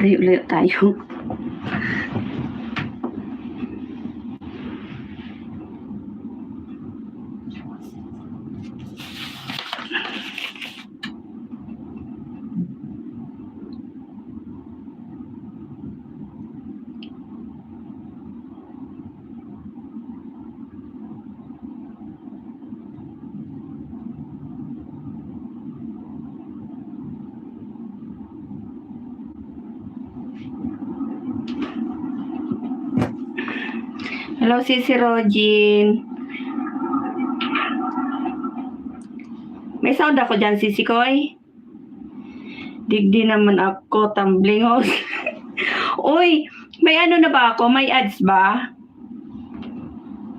Layo-layo tayo. Hello, Sisi Rogin. May sound ako dyan, Sisi Koy. Digdi naman ako, tumbling host. Uy, may ano na ba ako? May ads ba?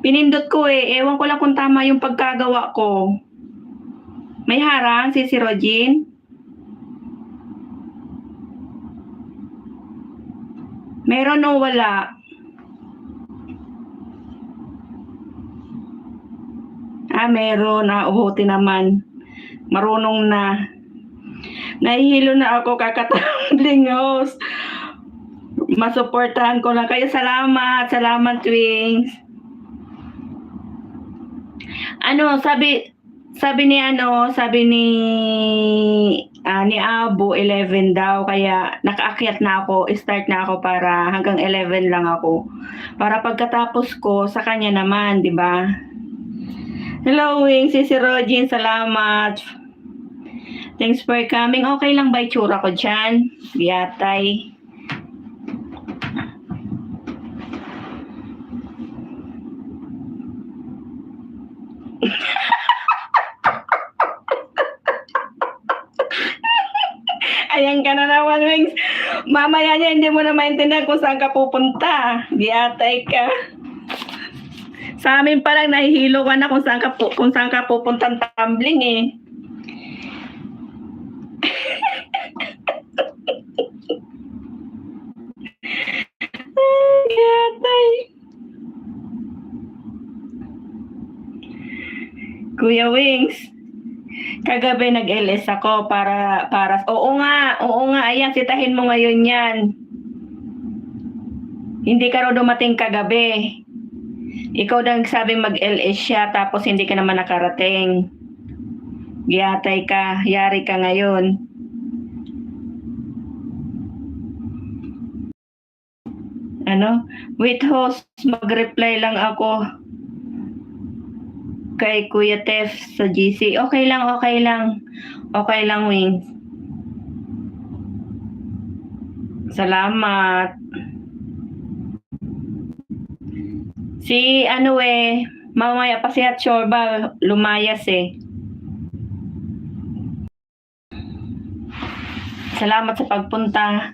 Pinindot ko eh. Ewan ko lang kung tama yung pagkagawa ko. May harang, Sisi Rogin? Meron o wala? Meron. Uhuti naman. Marunong na. Nahihilo na ako kakatumbling host. Masuportahan ko lang kayo. Salamat. Salamat, Wings. Sabi ni Abo 11 daw, kaya nakaakyat na ako, start na ako para hanggang 11 lang ako. Para pagkatapos ko sa kanya naman, 'di ba? Hello, Wing, Sisi Rogin, salamat. Thanks for coming. Okay lang ba itsura ko dyan? Yatay. Ayan ka na naman, Wings. Mamaya niya, hindi mo na maintindihan kung saan ka pupunta. Yatay ka. Sa amin pa lang nahihilo ka na kung saan ka pupuntang tumbling eh. Yatay. Kuya Wings, kagabi nag-LS ako para oo nga, ayan, sitahin mo ngayon yan. Hindi ka raw dumating kagabi. Ikaw daw sabi mag-LS siya, tapos hindi ka naman nakarating. Giyatay ka, yari ka ngayon. Wait host, mag-reply lang ako kay Kuya Tef sa GC. Okay lang. Okay lang, Wings. Salamat. Mamaya pa si Hatchorba, lumayas eh. Salamat sa pagpunta.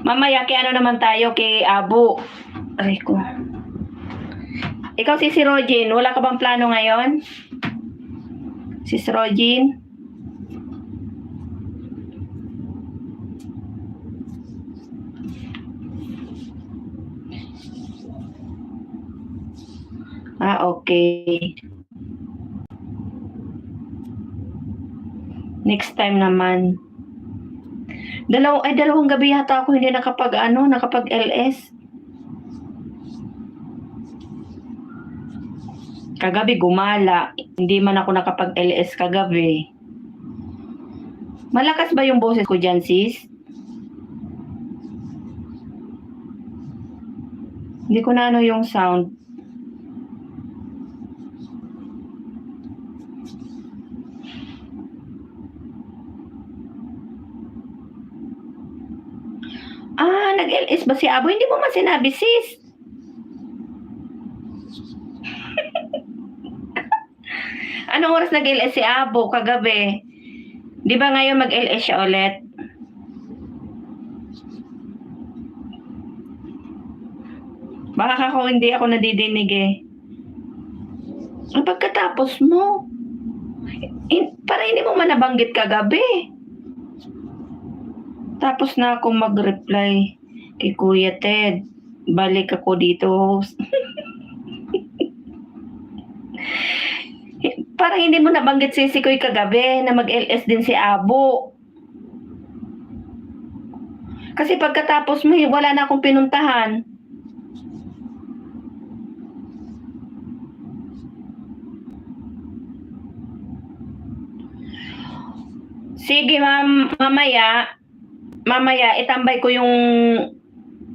Mamaya kay naman tayo, kay Abo. Aray ko. Ikaw, Sisi Rogin, wala ka bang plano ngayon? Sisi Rogin? Okay. Next time naman. Dalawang gabi yata ako hindi nakapag-LS. Kagabi gumala, hindi man ako nakapag-LS kagabi. Malakas ba yung boses ko dyan, sis? Hindi ko na yung sound. Nag-LS ba si Abo? Hindi mo man sinabi, sis. Anong oras nag-LS si Abo kagabi? Di ba ngayon mag-LS siya ulit? Baka hindi ako nadidinig eh. Ang pagkatapos mo, para hindi mo man nabanggit kagabi. Tapos na ako mag-reply kay Kuya Ted. Balik ako dito. Para hindi mo nabanggit si Koy kagabi na mag-LS din si Abo. Kasi pagkatapos mo, wala na akong pinuntahan. Sige ma'am, mamaya itambay ko yung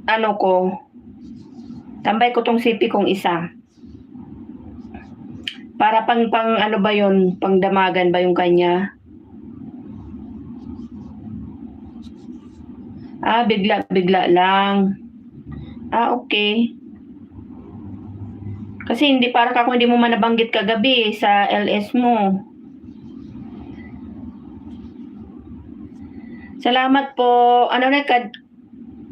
ano ko. Tambay ko tong CP kong isa. Para pang ano ba yun? Pangdamagan ba yung kanya? Bigla lang. Okay. Kasi hindi para kako hindi mo man nabanggit kagabi sa LS mo. Salamat po. Ano na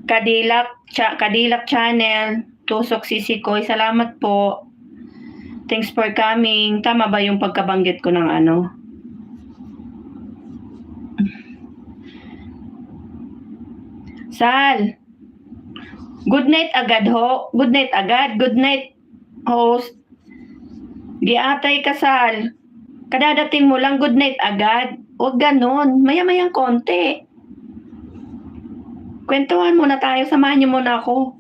Kadilak Channel, Tusok Sisikoy. Salamat po. Thanks for coming. Tama ba yung pagkabanggit ko ng ano? Sal. Good night agad ho. Good night agad. Good night host. Di atay ka, Sal. Kadadating mo lang good night agad. Huwag ganon. Maya-mayang konti. Kwentuhan muna tayo. Samahan niyo muna ako.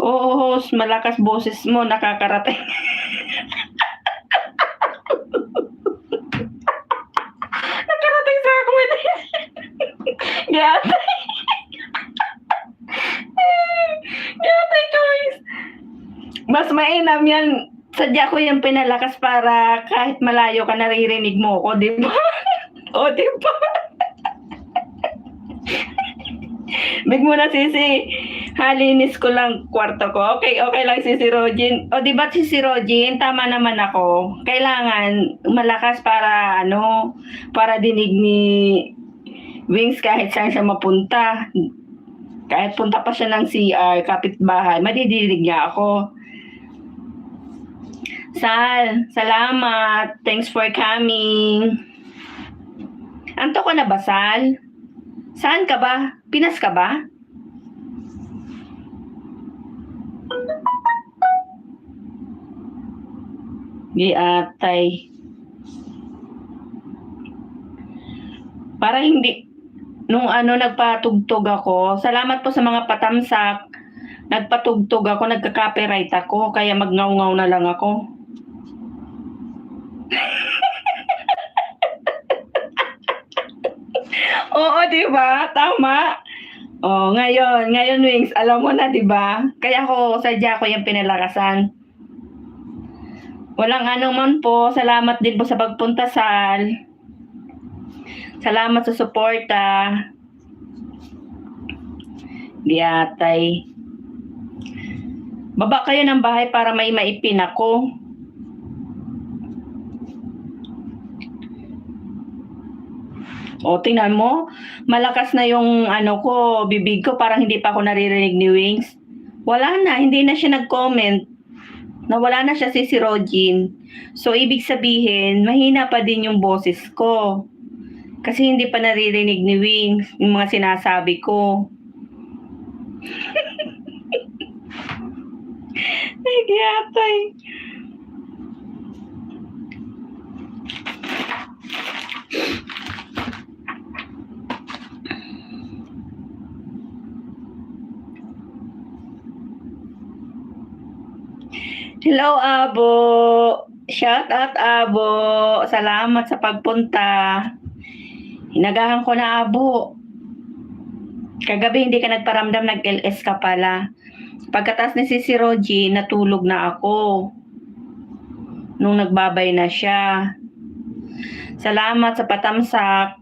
Oo, host. Malakas boses mo. Nakakarating. Nakarating sa ako. Yatay. Yatay, guys. Mas mainam yan. Sadya ko yung pinalakas para kahit malayo ka naririnig mo ko, di ba? O, di ba? Big mo na, Sisi. Halinis ko lang kwarto ko. Okay lang, Sisi Rogin. O, di ba, Sisi Rogin? Tama naman ako. Kailangan malakas para, para dinig ni Wings kahit saan siya mapunta. Kahit punta pa siya ng CR, kapitbahay, madidinig niya ako. Sal, salamat. Thanks for coming. Anto ka na ba, Sal? Saan ka ba? Pinas ka ba? Atay. Para hindi, nung nagpatugtog ako, salamat po sa mga patamsak, nagpatugtog ako, nagka-copyright ako, kaya magngaw-ngaw na lang ako. Oo, di ba? Tama. Ngayon Wings, alam mo na, di ba? Kaya sadya ko yung pinalakasan. Walang man po, salamat din po sa pagpunta, Sal. Salamat sa suporta. Diatay. Baba kayo ng bahay para may maipin ako. O, tingnan mo. Malakas na yung bibig ko. Parang hindi pa ako naririnig ni Wings. Wala na. Hindi na siya nag-comment. Nawala na siya si Rogin. So, ibig sabihin, mahina pa din yung boses ko. Kasi hindi pa naririnig ni Wings yung mga sinasabi ko. Ay, giyatay. Hello, Abo. Shout out, Abo. Salamat sa pagpunta. Hinagahan ko na, Abo. Kagabi hindi ka nagparamdam, nag-LS ka pala. Pagkatas ni Sisi Roji, natulog na ako. Nung nagbabay na siya. Salamat sa patamsak.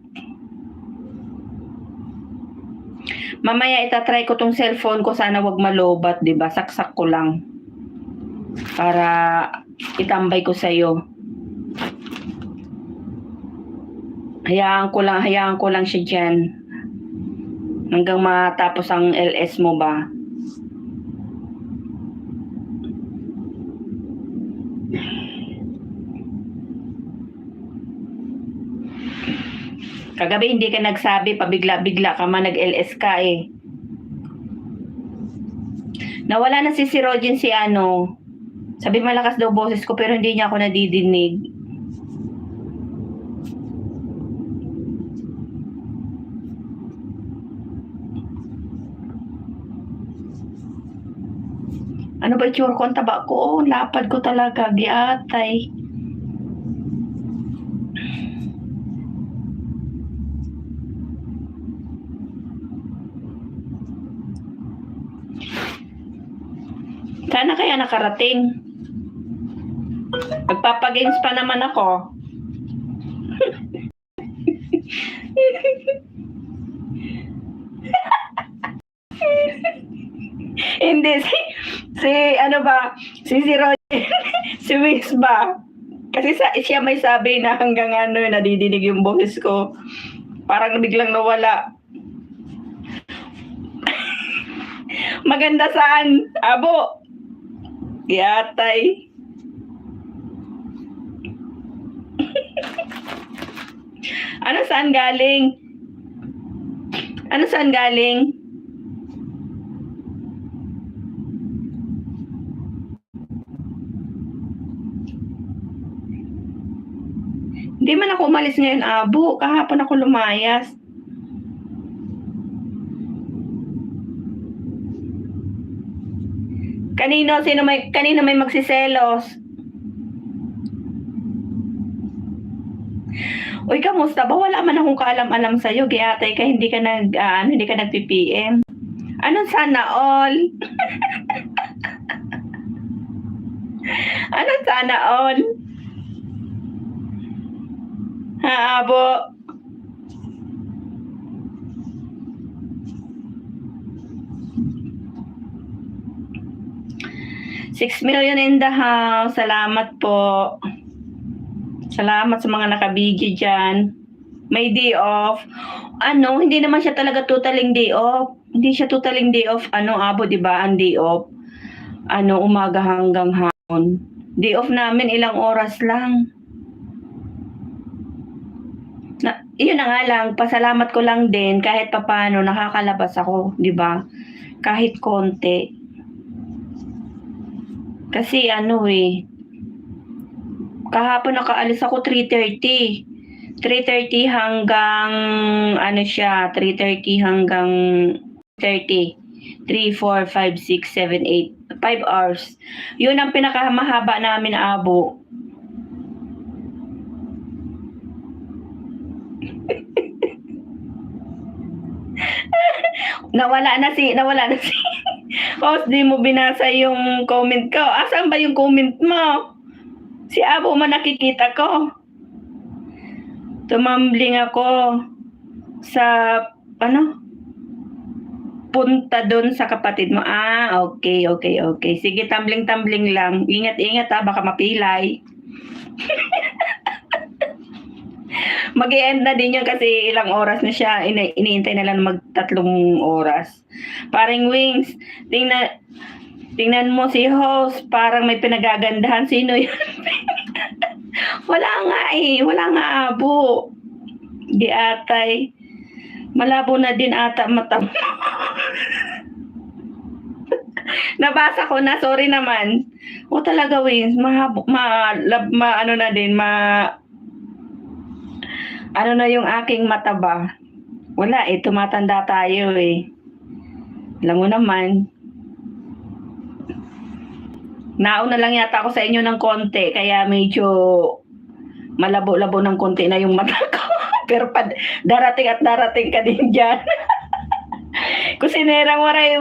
Mamaya itatry ko tong cellphone ko, sana wag malobat, 'di ba? Saksak ko lang. Para itambay ko sa iyo. Hayaan ko lang siya diyan. Hanggang matapos ang LS mo ba? Kagabi hindi ka nagsabi, pabigla-bigla ka man, nag-LS ka eh. Nawala na si Rogin sabi malakas daw boses ko pero hindi niya ako nadidinig. Ano ba itsura ko? Ang taba ko. Ang lapad ko talaga. Giatay. Sana kaya nakarating. Magpapagames pa naman ako. Hindi, si ano ba, si Roger, si Wiz ba? Kasi siya may sabi na hanggang ano, nadidinig yung boses ko. Parang biglang nawala. Maganda saan? Abo. Yatay. Ano saan galing? Ano saan galing? Hindi man ako umalis ngayon, Abo. Kahapon ako lumayas. Kanino may magsiselos? Uy, kamusta ba? Wala man akong kaalam-alam sa'yo. Giatay ka, hindi ka nag-PPM. Anong sana all? Anong sana all? Ha, Abo? $6 million in the house. Salamat po. Salamat sa mga nakabigi dyan. May day off. Ano, hindi naman siya talaga totaling day off. Hindi siya totaling day off. Ano, Abo, di ba? Ang day off. Ano, umaga hanggang hapon. Day off namin, ilang oras lang. Yun na nga lang, pasalamat ko lang din kahit papano nakakalabas ako, di ba? Kahit konti. Kasi ano kahapon nakaalis ako 3:30. 3:30 hanggang ano siya, 3:30 hanggang 30. 3, 4, 5, 6, 7, 8. 5 hours. Yun ang pinakamahaba namin, Abo. Nawala na si Host, di mo binasa yung comment ko. Asan ba yung comment mo? Si Abo man nakikita ko. Tumambling ako sa punta doon sa kapatid mo. Okay. Sige, tumbling lang. Ingat baka mapilay. Mag-i-end na din yun kasi ilang oras na siya. Iniintay na lang mag-3 oras. Paring Wings, tingnan mo si host, parang may pinagagandahan. Sino yun? Wala nga, Abo. Di atay. Malabo na din ata mata. Nabasa ko na, sorry naman. O talaga, Wings, ano na yung aking mata ba? Wala tumatanda tayo Alam mo naman. Nauna lang yata ako sa inyo ng konti, kaya medyo malabo-labo ng konti na yung mata ko. Pero darating ka din dyan. Kusinerang waray.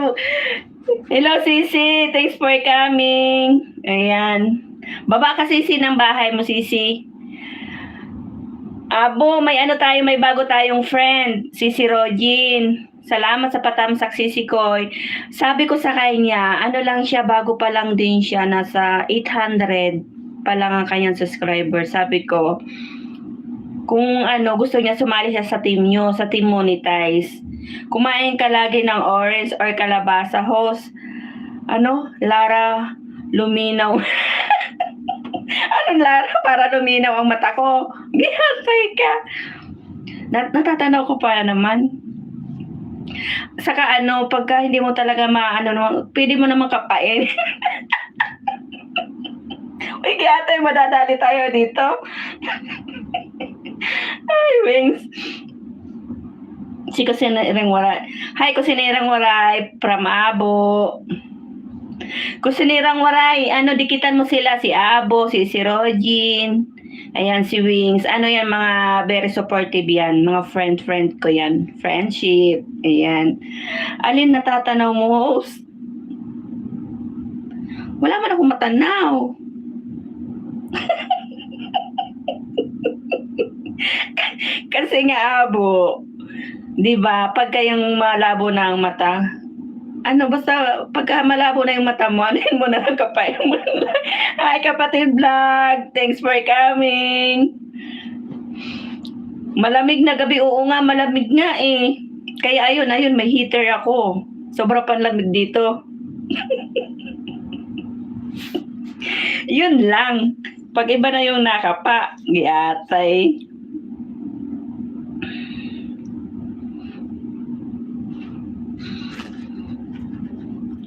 Hello, Sisi. Thanks for coming. Ayan. Baba ka, Sisi, ng bahay mo, Sisi. Abo, may bago tayong friend, Sisi Rogin. Salamat sa patamsak, Sisi Koy. Sabi ko sa kanya, lang siya, bago pa lang din siya, nasa 800 pa lang ang kanyang subscriber. Sabi ko, kung gusto niya sumali siya sa team nyo, sa team monetize. Kumain ka lagi ng orange or kalabasa, host. Lara, luminaw. Anong Lara? Para luminaw ang mata ko. Gihatay ka. Natatanaw ko pa naman. Saka pagka hindi mo talaga pwede mo naman kapain. Uy, gihatay, madadali tayo dito. Ay, Wings. Si Kusinerang Waray. Hi, Kusinerang Waray from Abo. Kusinirang Waray, ano, dikitan mo sila, si Abo, si Rogin, ayan, si Wings, ano yan, mga very supportive yan, mga friend ko yan, friendship, ayan. Alin natatanaw mo, host? Wala man akong matanaw. Kasi nga, Abo, di ba, pagka yung malabo na ang mata, ano, basta pagka malabo na yung mata mo, anuhin mo na lang, kapain mo na lang. Hi, kapatid vlog! Thanks for coming! Malamig na gabi, oo nga, malamig nga eh. Kaya ayun, may heater ako. Sobra panlamig dito. Yun lang. Pag iba na yung nakapa, giatay.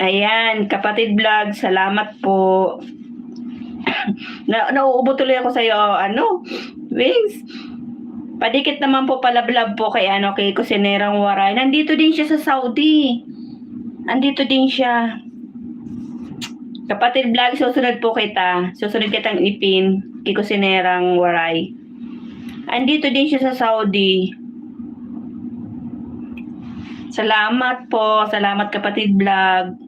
Ayan, kapatid vlog, salamat po. Nauubo tuloy ako sa'yo, ano, Wings. Padikit naman po palablab po kay kay Kusinerang Waray. Nandito din siya sa Saudi. Andito din siya. Kapatid vlog, susunod po kita. Susunod kitang ipin kay Kusinerang Waray. Andito din siya sa Saudi. Salamat po. Salamat kapatid vlog.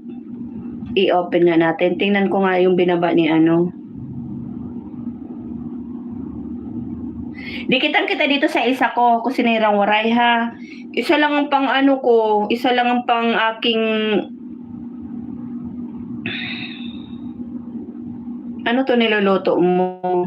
I-open nga natin. Tingnan ko nga yung binaba ni ano. Dikitan kita dito sa isa ko, Kusinerang Waray ha. Isa lang ang pang ano ko, isa lang ang pang aking ano to niluluto mo?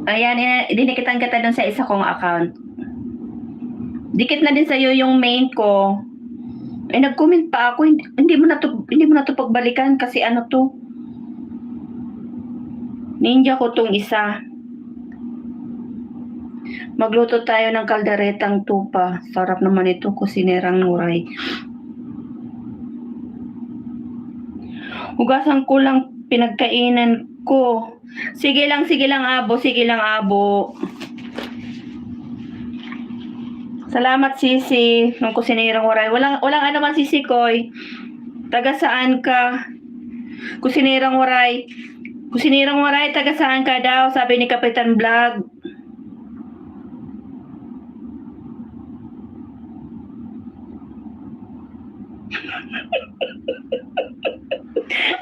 Ayan, dinikitan kita dun sa isa kong account. Dikit na din sa'yo yung main ko. Ay, nag-comment pa ako, hindi mo na to pagbalikan kasi ano to. Ninja ko tong isa. Magluto tayo ng kalderetang tupa. Sarap naman ito, Kusinerang Waray. Hugasan ko lang pinagkainan ko. Sige lang, Abo. Sige lang, Abo. Salamat, Sisi, ng Kusinerang Waray. Walang ano man, Sisi Koy. Taga saan ka? Kusinerang Waray. Kusinerang Waray, taga saan ka daw? Sabi ni Kapitan Vlog.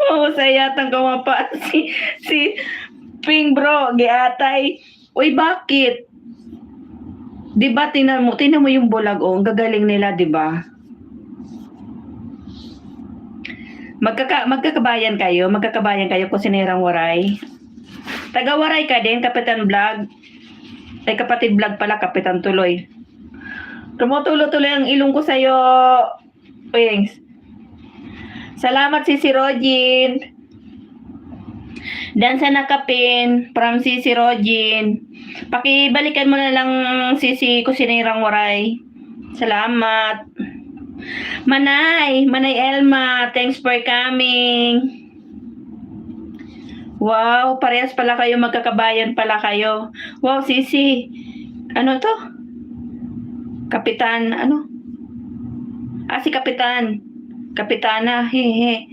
Oo, saya tang kumapa si Ping bro, giatay. Uy, bakit? Di ba tingnan mo yung bulag ang gagaling nila, di ba? Magkakabayan kayo Kusinerang Waray. Taga Waray ka din, Kapitan Vlog. Ay, kapatid vlog pala, Kapitan tuloy. Tumutulo-tuloy ang ilong ko sa'yo, Wings. Salamat si Rogin. Dan sa nakapin from si Rogin. Pakibalikan mo na lang si Kusinerang Waray. Salamat. Manay Elma, thanks for coming. Wow, parehas pala kayo, magkakabayan pala kayo. Wow, Sisi. Ano to? Kapitan, ano? Si Kapitan. Kapitana, hehe.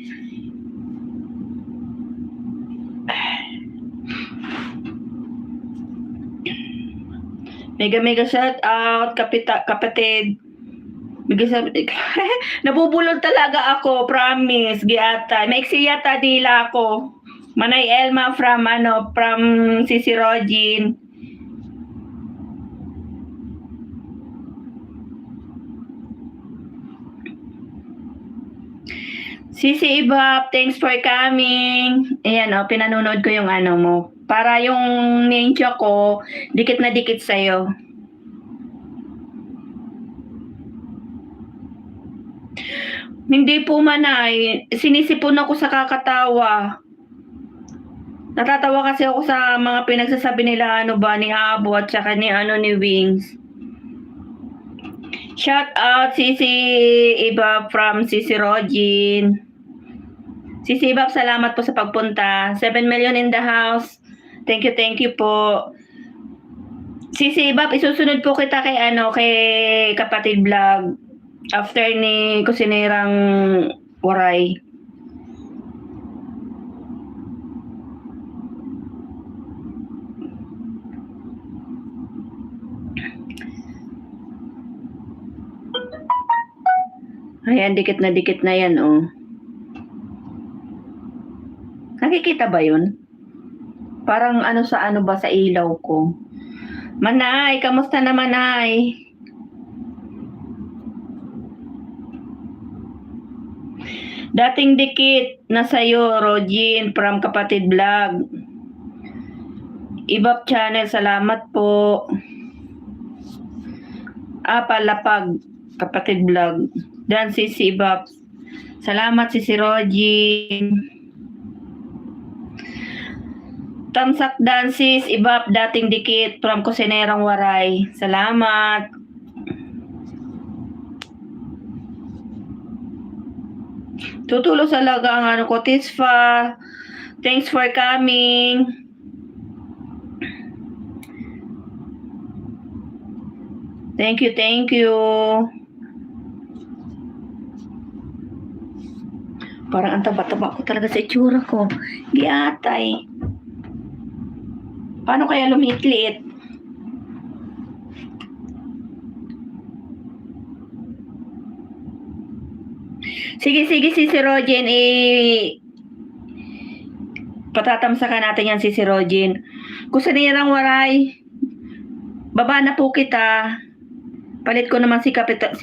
Mega shout out, kapatid. Nabubulol talaga ako, promise, giata. Maiksi yata dila ako. Manay Elma from Sisi Rogin. Sisi Ibab, thanks for coming. Ayan pinanonood ko yung ano mo. Para yung ninja ko, dikit na dikit sa'yo. Hindi po Manay. Sinisipon ako sa kakatawa. Natatawa kasi ako sa mga pinagsasabi nila ni Abo at saka ni Wings. Shout out Sisi Iba from Sisi Rogin. Sisi Iba, salamat po sa pagpunta. 7 million in the house. Thank you po. Sisi Iba, isusunod po kita kay kay Kapatid Vlog after ni Kusinerang Waray. Ayan, dikit na yan, oh. Nakikita ba yun? Parang sa ba sa ilaw ko. Manay, kamusta naman, Nay? Dating dikit na sa'yo, Rogin, from Kapatid Vlog. Ibap channel, salamat po. Palapag, Kapatid Vlog. Dan Sisi Ibap. Salamat Sisi Rogin. Tamsak Dansis, Ibap, dating dikit, from Kusinerang Waray. Salamat. Tutulo talaga ang ko, Tisfa. Thanks for coming. Thank you. Parang ang taba-taba ko talaga sa itsura ko. Giatay. Paano kaya lumitliit? Sige, Sisi Rogin, patatamsakan natin yan, Sisi Rogin. Kusinirang Waray, baba na po kita. Palit ko naman si Kapitad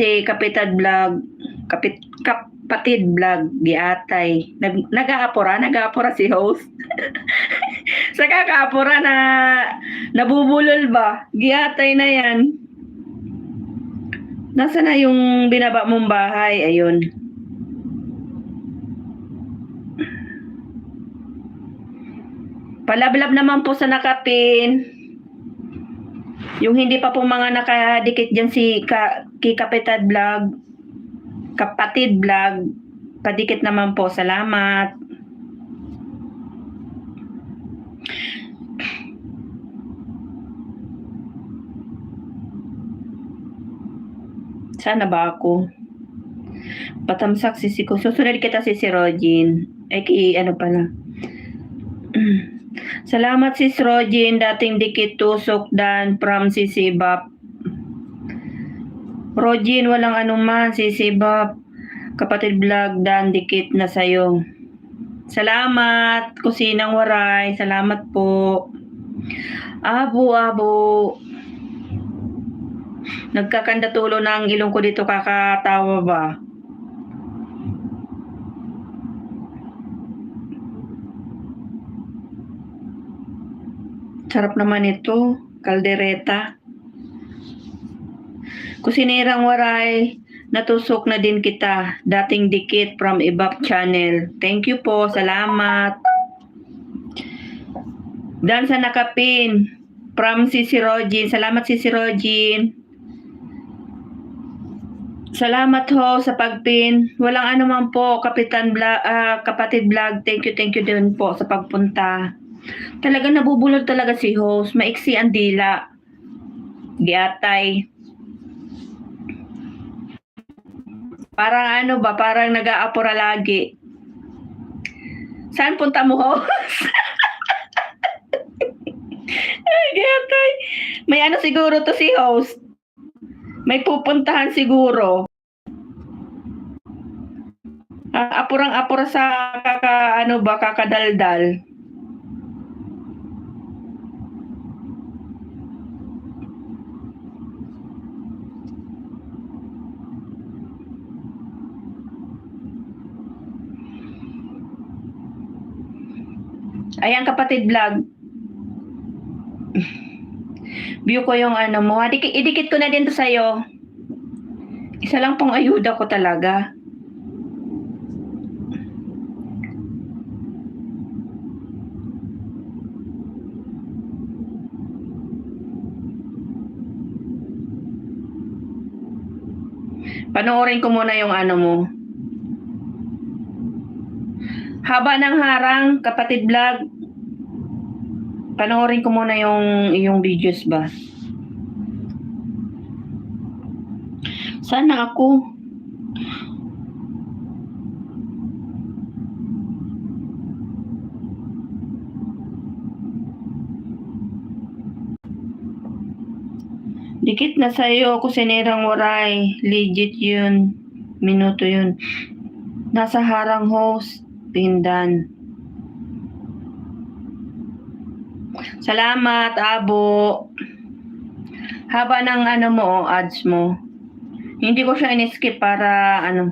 Vlog. Kapatid Vlog, giatay. Nag-aapura si host. Sa kakaapura na nabubulol ba? Giatay na yan. Nasaan na yung binaba mong bahay? Ayun. Palablab naman po sa nakapin. Yung hindi pa po mga nakadikit dyan kay Kapitad Vlog, Kapatid Vlog, padikit naman po. Salamat. Sana ba ako? Patamsak Sisi ko. Susunod kita Sisi Rogin. Pala. Salamat Sis Rogin, dating dikit tusok dan from Sisi Bap. Rogin, walang anuman, Sisi Bap. Kapatid Vlog dan dikit na sayo. Salamat, Kusinang Waray. Salamat po. Abo. Nagkakandatulo ng ilong ko dito, kakatawa ba? Sarap naman ito, kaldereta. Kusinirang Waray, natusok na din kita. Dating dikit from Ibap channel. Thank you po, salamat. Dan sa nakapin from Sisi Rogin. Salamat Sisi Rogin. Salamat ho sa pagpin. Walang anuman po, Kapitid Vlog. Thank you din po sa pagpunta. Talaga nabubulol talaga si host. Maiksi ang dila. Giatay. Parang parang nag-aapura lagi. Saan punta mo, host? Ay, giatay. May siguro to si host. May pupuntahan siguro. Apurang-apura sa kakadaldal. Ayan, Kapatid Vlog. View ko yung mo. Idikit ko na din to sa'yo. Isa lang pong ayuda ko talaga. Panoorin ko muna yung ano mo. Haba ng harang, kapatid vlog. Panoorin ko muna yung videos ba. Sana ako. Dikit na sa'yo, kusinirang waray. Legit yun. Minuto yun. Nasa harang host. Pindan. Salamat, Abo. Haba ng ano mo, ads mo. Hindi ko siya in-skip para ano.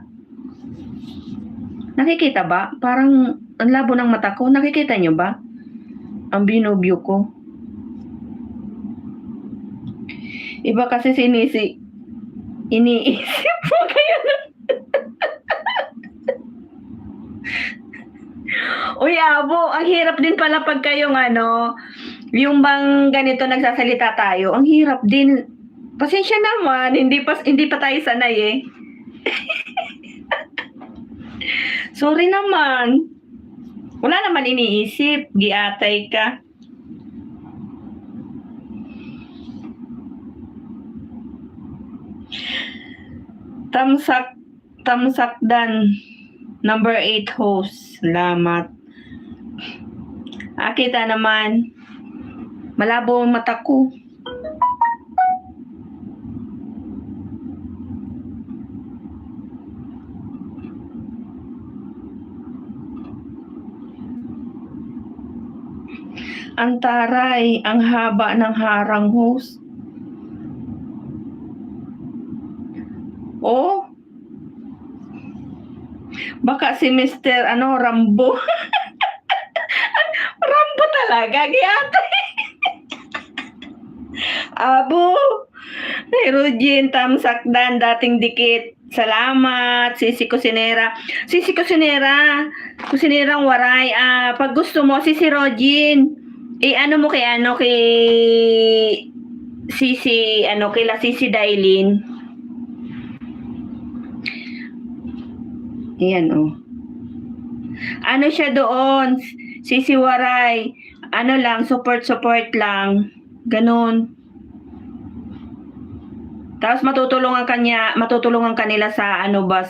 Nakikita ba? Parang ang labo ng mata ko. Nakikita nyo ba? Ang binubyo ko. Iba kasi iniisip mo kaya na. Uy, Abo, ang hirap din pala pag kayong ano, yung bang ganito nagsasalita tayo, ang hirap din. Pasensya naman, hindi pa tayo sanay eh. Sorry naman. Wala naman iniisip, giatay ka. Tamsakdan, number 8 host. Salamat. Kita naman. Malabo ang mata ko. Ang taray, ang haba ng harang host. Oh. Baka si Mr. Rambo. Rambo talaga, giyate. Abo. Rogin, Tamsakdan, dating dikit. Salamat, Sisi Kusinera. Sisi Kusinera, Kusinerang waray. Pag gusto mo, Sisi Rogin, ano mo kay Sisi, kila Sisi Dailin. Ayan, oh. Ano siya doon? Sisi Waray. Ano lang, support lang. Ganun. Tapos matutulungan kanila sa ano ba,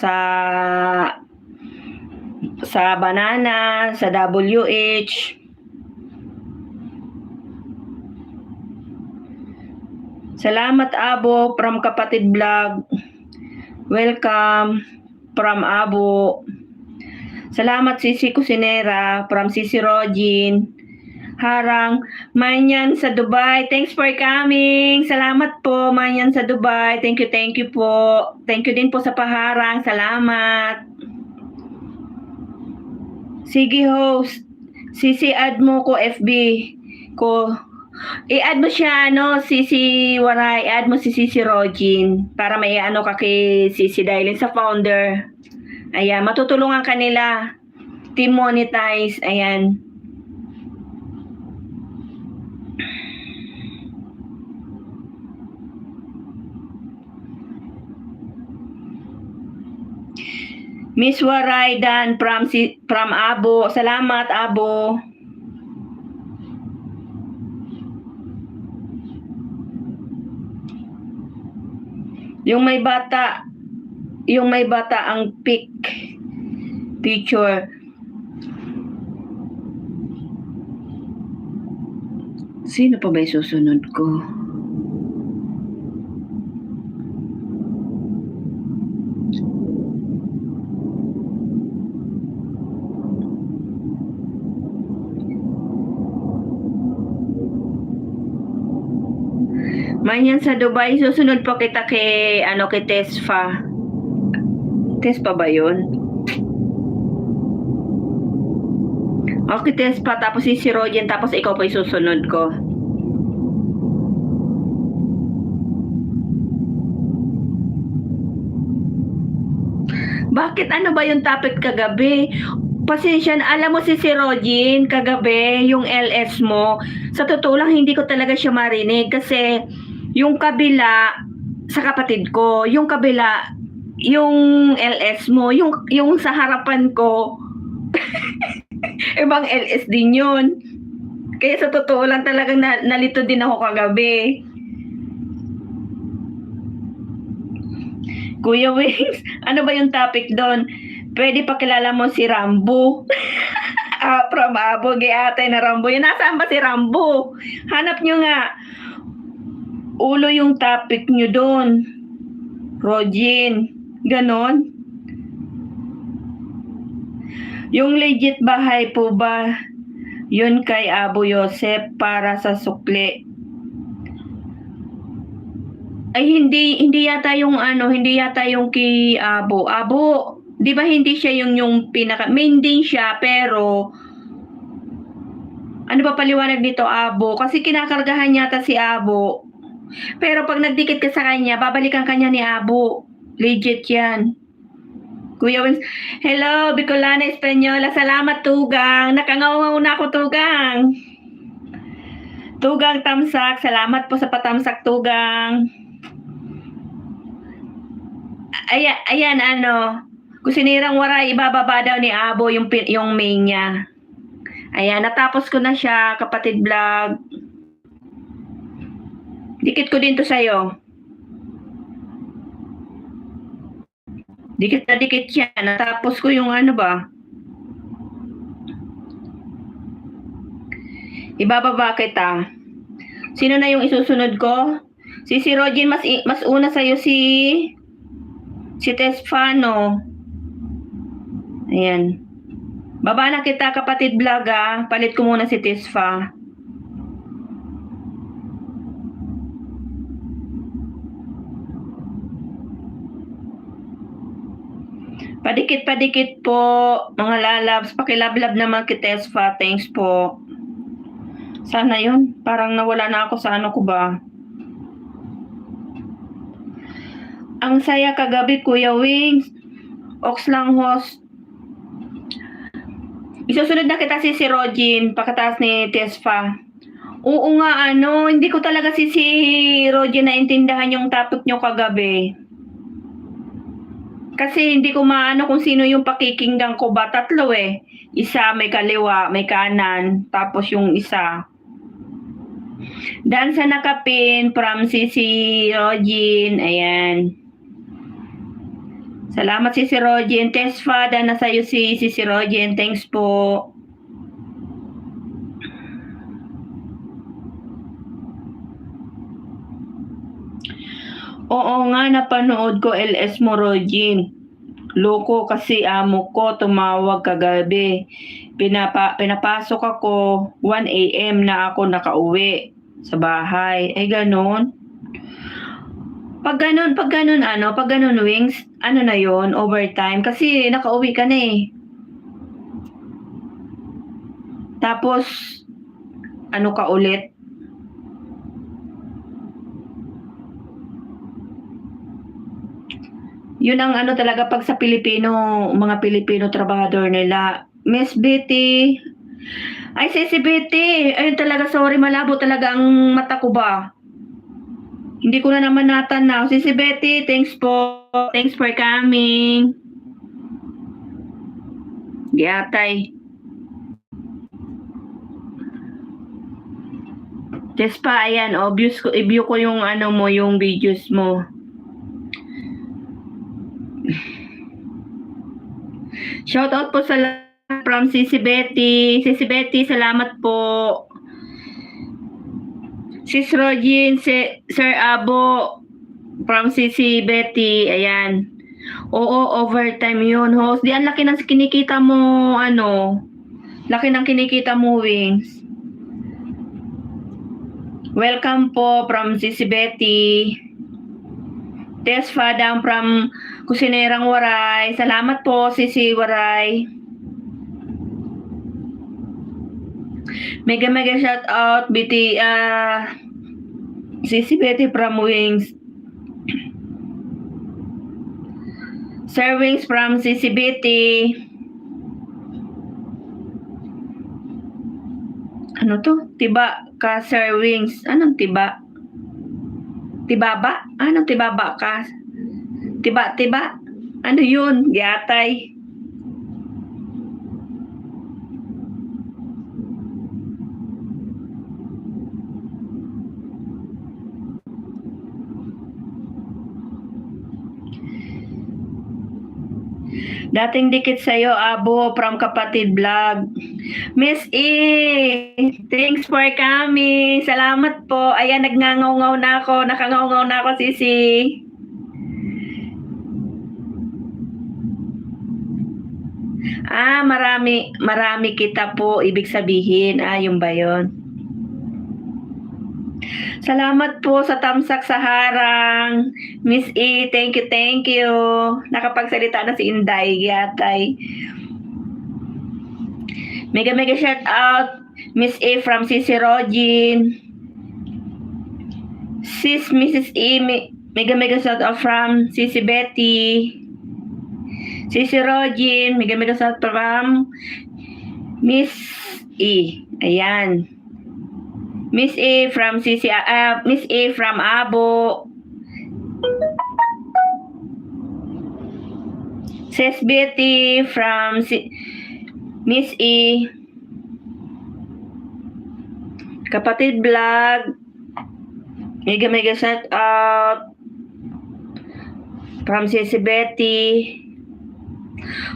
sa banana, sa WH. Salamat, Abo, from Kapatid Vlog. Welcome. From Abo. Salamat, Sisi Kusinera. From Sisi Rogin. Harang. Manyan sa Dubai. Thanks for coming. Salamat po, Manyan sa Dubai. Thank you po. Thank you din po sa paharang. Salamat. Sige, host. Sisi, add mo ko FB ko. I-add mo siya, Sisi Waray. Add mo si Sisi Rogin para may ka kay Sisi Dailin sa founder. Ayan, matutulungan kanila. Team monetize. Ayan. Miss Waray Dan from Abo. Salamat, Abo. Yung may bata ang picture. Sino pa ba susunod ko? Manyan sa Dubai, susunod po kita kay Tesfa. Tesfa ba yun? Okay, Tesfa, tapos si Rogin, tapos ikaw pa susunod ko. Bakit ano ba yung topic kagabi? Pasensya na, alam mo si Rogin kagabi, yung LS mo, sa totoo lang hindi ko talaga siya marinig kasi yung kabila sa kapatid ko, yung kabila yung LS mo, yung sa harapan ko, ibang LS din yun. Kaya sa totoo lang talagang nalito din ako kagabi. Kuya Wings, ano ba yung topic doon? Pwede pakilala mo si Rambo. From Abo, ate na Rambo. Yun, nasaan ba si Rambo? Hanap nyo nga. Ulo yung topic nyo doon. Rogin. Ganon. Yung legit bahay po ba, yun kay Abu Yosef para sa sukli? Ay hindi yata yung hindi yata yung kay Abo. Abo, 'di ba hindi siya yung pinaka main din siya pero ano ba paliwanag nito Abo? Kasi kinakargahan yata si Abo. Pero pag nagdikit ka sa kanya, babalikan kanya ni Abo. Legit 'yan. Kuya Wins, hello, Bicolana Espanyola. Salamat, Tugang. Nakangaw na ako, Tugang. Tugang Tamsak. Salamat po sa patamsak, Tugang. Ayan, kusinirang waray, ibababa daw ni Abo yung main niya. Ayan, natapos ko na siya, kapatid vlog. Dikit ko din to sa'yo. Dikit na dikit siya. Natapos ko yung ibababa kita. Sino na yung isusunod ko? Si Rogin, mas una sa'yo si Tesfano. Ayan. Baba na kita, kapatid vlog Palit ko muna si Tesfa. Padikit po, mga lalabs. Pakilablab naman kay Tesfa. Thanks po. Sana yun. Parang nawala na ako sa ko ba. Ang saya kagabi, Kuya Wings. Ox lang host. Isusunod na kita si Rogin, pagkataas ni Tesfa. Oo nga, hindi ko talaga si Rogin naintindihan yung topic nyo kagabi. Kasi hindi ko maano kung sino yung pakikinggan ko ba. Tatlo eh. Isa may kaliwa, may kanan, tapos yung isa. Dan sa nakapin from si Rogin. Ayan. Salamat si Rogin. Tesfa, dan na sa'yo si Rogin. Thanks po. Oo nga, napanood ko LS mo, Rogin. Loko kasi amo ko tumawag kagabi. Pinapasok ako 1 AM na ako nakauwi sa bahay. Ay ganon. Pag ganon Wings, na yon overtime kasi nakauwi ka na eh. Tapos ka ulit? Yun ang talaga pag sa Pilipino, mga Pilipino trabahador nila. Miss Betty. Ay, si Betty. Ayun talaga, sorry, malabo talaga ang mata ko ba. Hindi ko na naman natanaw. Si Betty, thanks po. Thanks for coming. Yatay. Just pa, ayan, obvious ko, i-view ko yung mo, yung videos mo. Shout out po sa from Sisi Betty. Sisi Betty, salamat po. Sis Rogin, Sir Abo from Sisi Betty. Ayan. Oo, overtime yun, host. Di, ang laki ng kinikita mo, laki ng kinikita mo, Wings. Welcome po from Sisi Betty. Tess Fadang from Kusinerang Waray. Salamat po, Sisi Waray. Mega shout out, BT, Sisi Betty from Wings. Sir Wings from Sisi Betty. Ano to? Tiba ka, Sir Wings. Anong tiba? Tibaba? Anong tibaba ka? Tiba? Ano yun? Yatay. Dating dikit sa'yo, Abo, from Kapatid Vlog. Miss E, thanks for coming. Salamat po. Ayan, nagngangaw-ngaw na ako. Nakangaw-ngaw na ako, Sisi. Marami kita po, ibig sabihin. Yung ba yun? Salamat po sa tamsak sa harang. Miss E, thank you, thank you. Nakapagsalita na si Inday, Yatay. Mega shout out, Miss E from Sisi Rogin. Mrs. E, mega shout out from Sisi Betty. Sisi Rogin, mega shout out from Miss E. Ayan. Miss E from Miss E from Abo. Sis Betty from Miss E. Kapatid Vlog. Mega shout out from Sis Betty.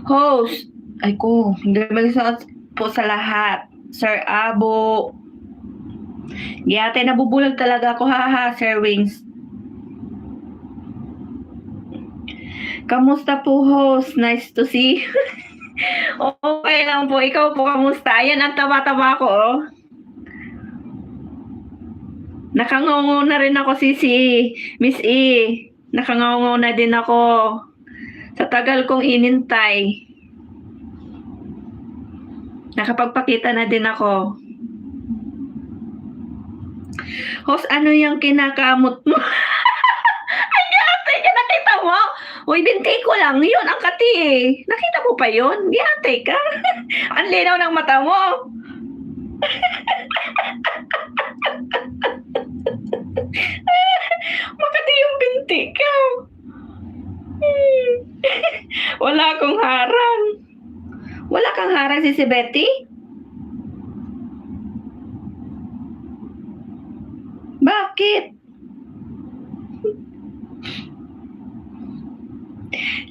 Host. Ay ko, mega shout out po sa lahat. Sir Abo. Yate, nabubulag talaga ako, haha, Sir Wings. Kamusta po, host? Nice to see you. Okay lang po. Ikaw po, kamusta? Ayan, ang taba-taba ko, oh. Nakangongo na rin ako, Sisi. Miss E. Nakangongo na din ako. Sa tagal kong inintay. Nakapagpakita na din ako. Host, ano yung kinakamot mo? Ay, ate, nakita mo? Uy, binti ko lang. Yun, ang kati eh. Nakita mo pa yun? Ate ka. Ang linaw ng mata mo. Makati yung binti ka. Wala akong harang. Wala kang harang, si Betty? Bakit?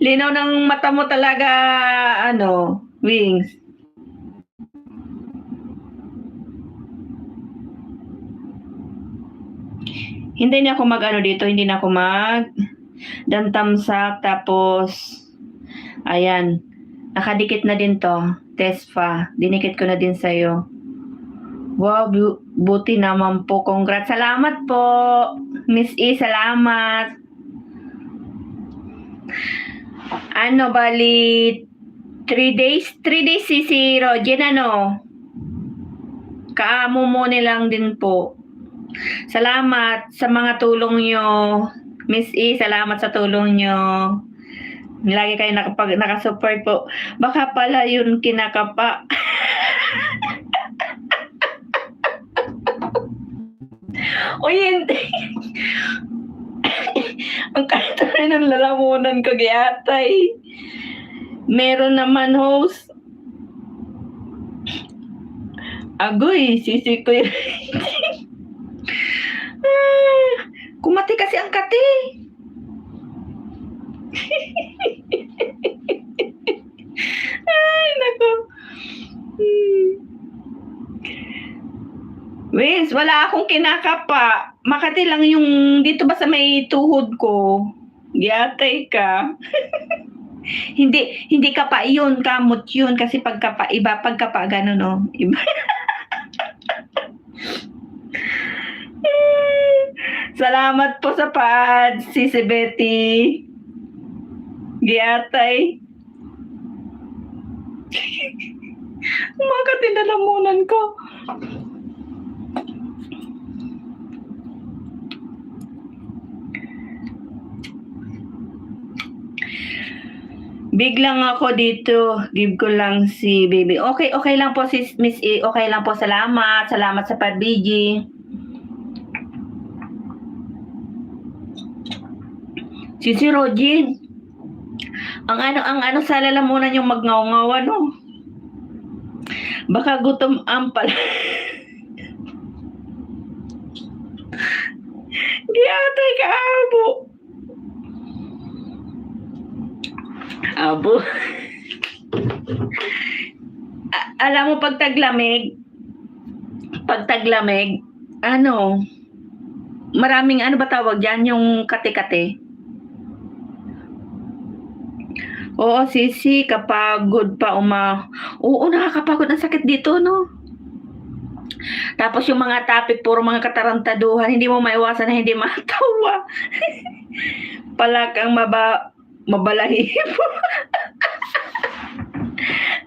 Linaw ng mata mo talaga, Wings. Hindi na ako dito, hindi na ako dantamsak, tapos, ayan, nakadikit na din to, Tesfa, dinikit ko na din sa'yo. Wow, buti naman po. Congrats. Salamat po. Miss E, salamat. Bali 3 days? 3 days, Sisi Rogin, Kaamo mo nilang din po. Salamat sa mga tulong nyo. Miss E, salamat sa tulong nyo. Lagi kayo nakasupport po. Baka pala yun kinakapa. O hindi. Ang kanta ng lalamunan ko, Yatay. Meron naman, host. Agoy, Sisi ko yun. Kumati kasi ang kati. Ay, nako. Wins, wala akong kinakapa. Makati lang yung dito ba sa may tuhod ko. Yatay ka. hindi kapa yun, kamot yun. Kasi pagkapa, iba. Pagkapa, gano'n, no? Iba. Salamat po sa pads, Sisi Betty. Giyatay. Makati na lamunan ko. Biglang ako dito, give ko lang si baby. Okay lang po si Miss E. Okay lang po, salamat. Salamat sa pagbigi. Sisi Rogin. Ang ano sa lalamunan yung magngaw-ngaw ano. Baka gutom ang pala. Giyatay ka abo. Abo. Alam mo pag taglamig, ano, maraming ano ba tawag diyan, yung kate-kate. Oo, sisi, kapagod pa oo, nakakapagod. Ang sakit dito, no? Tapos yung mga topic, puro mga katarantaduhan, hindi mo maiwasan na hindi matawa. Palakang mabalahibo.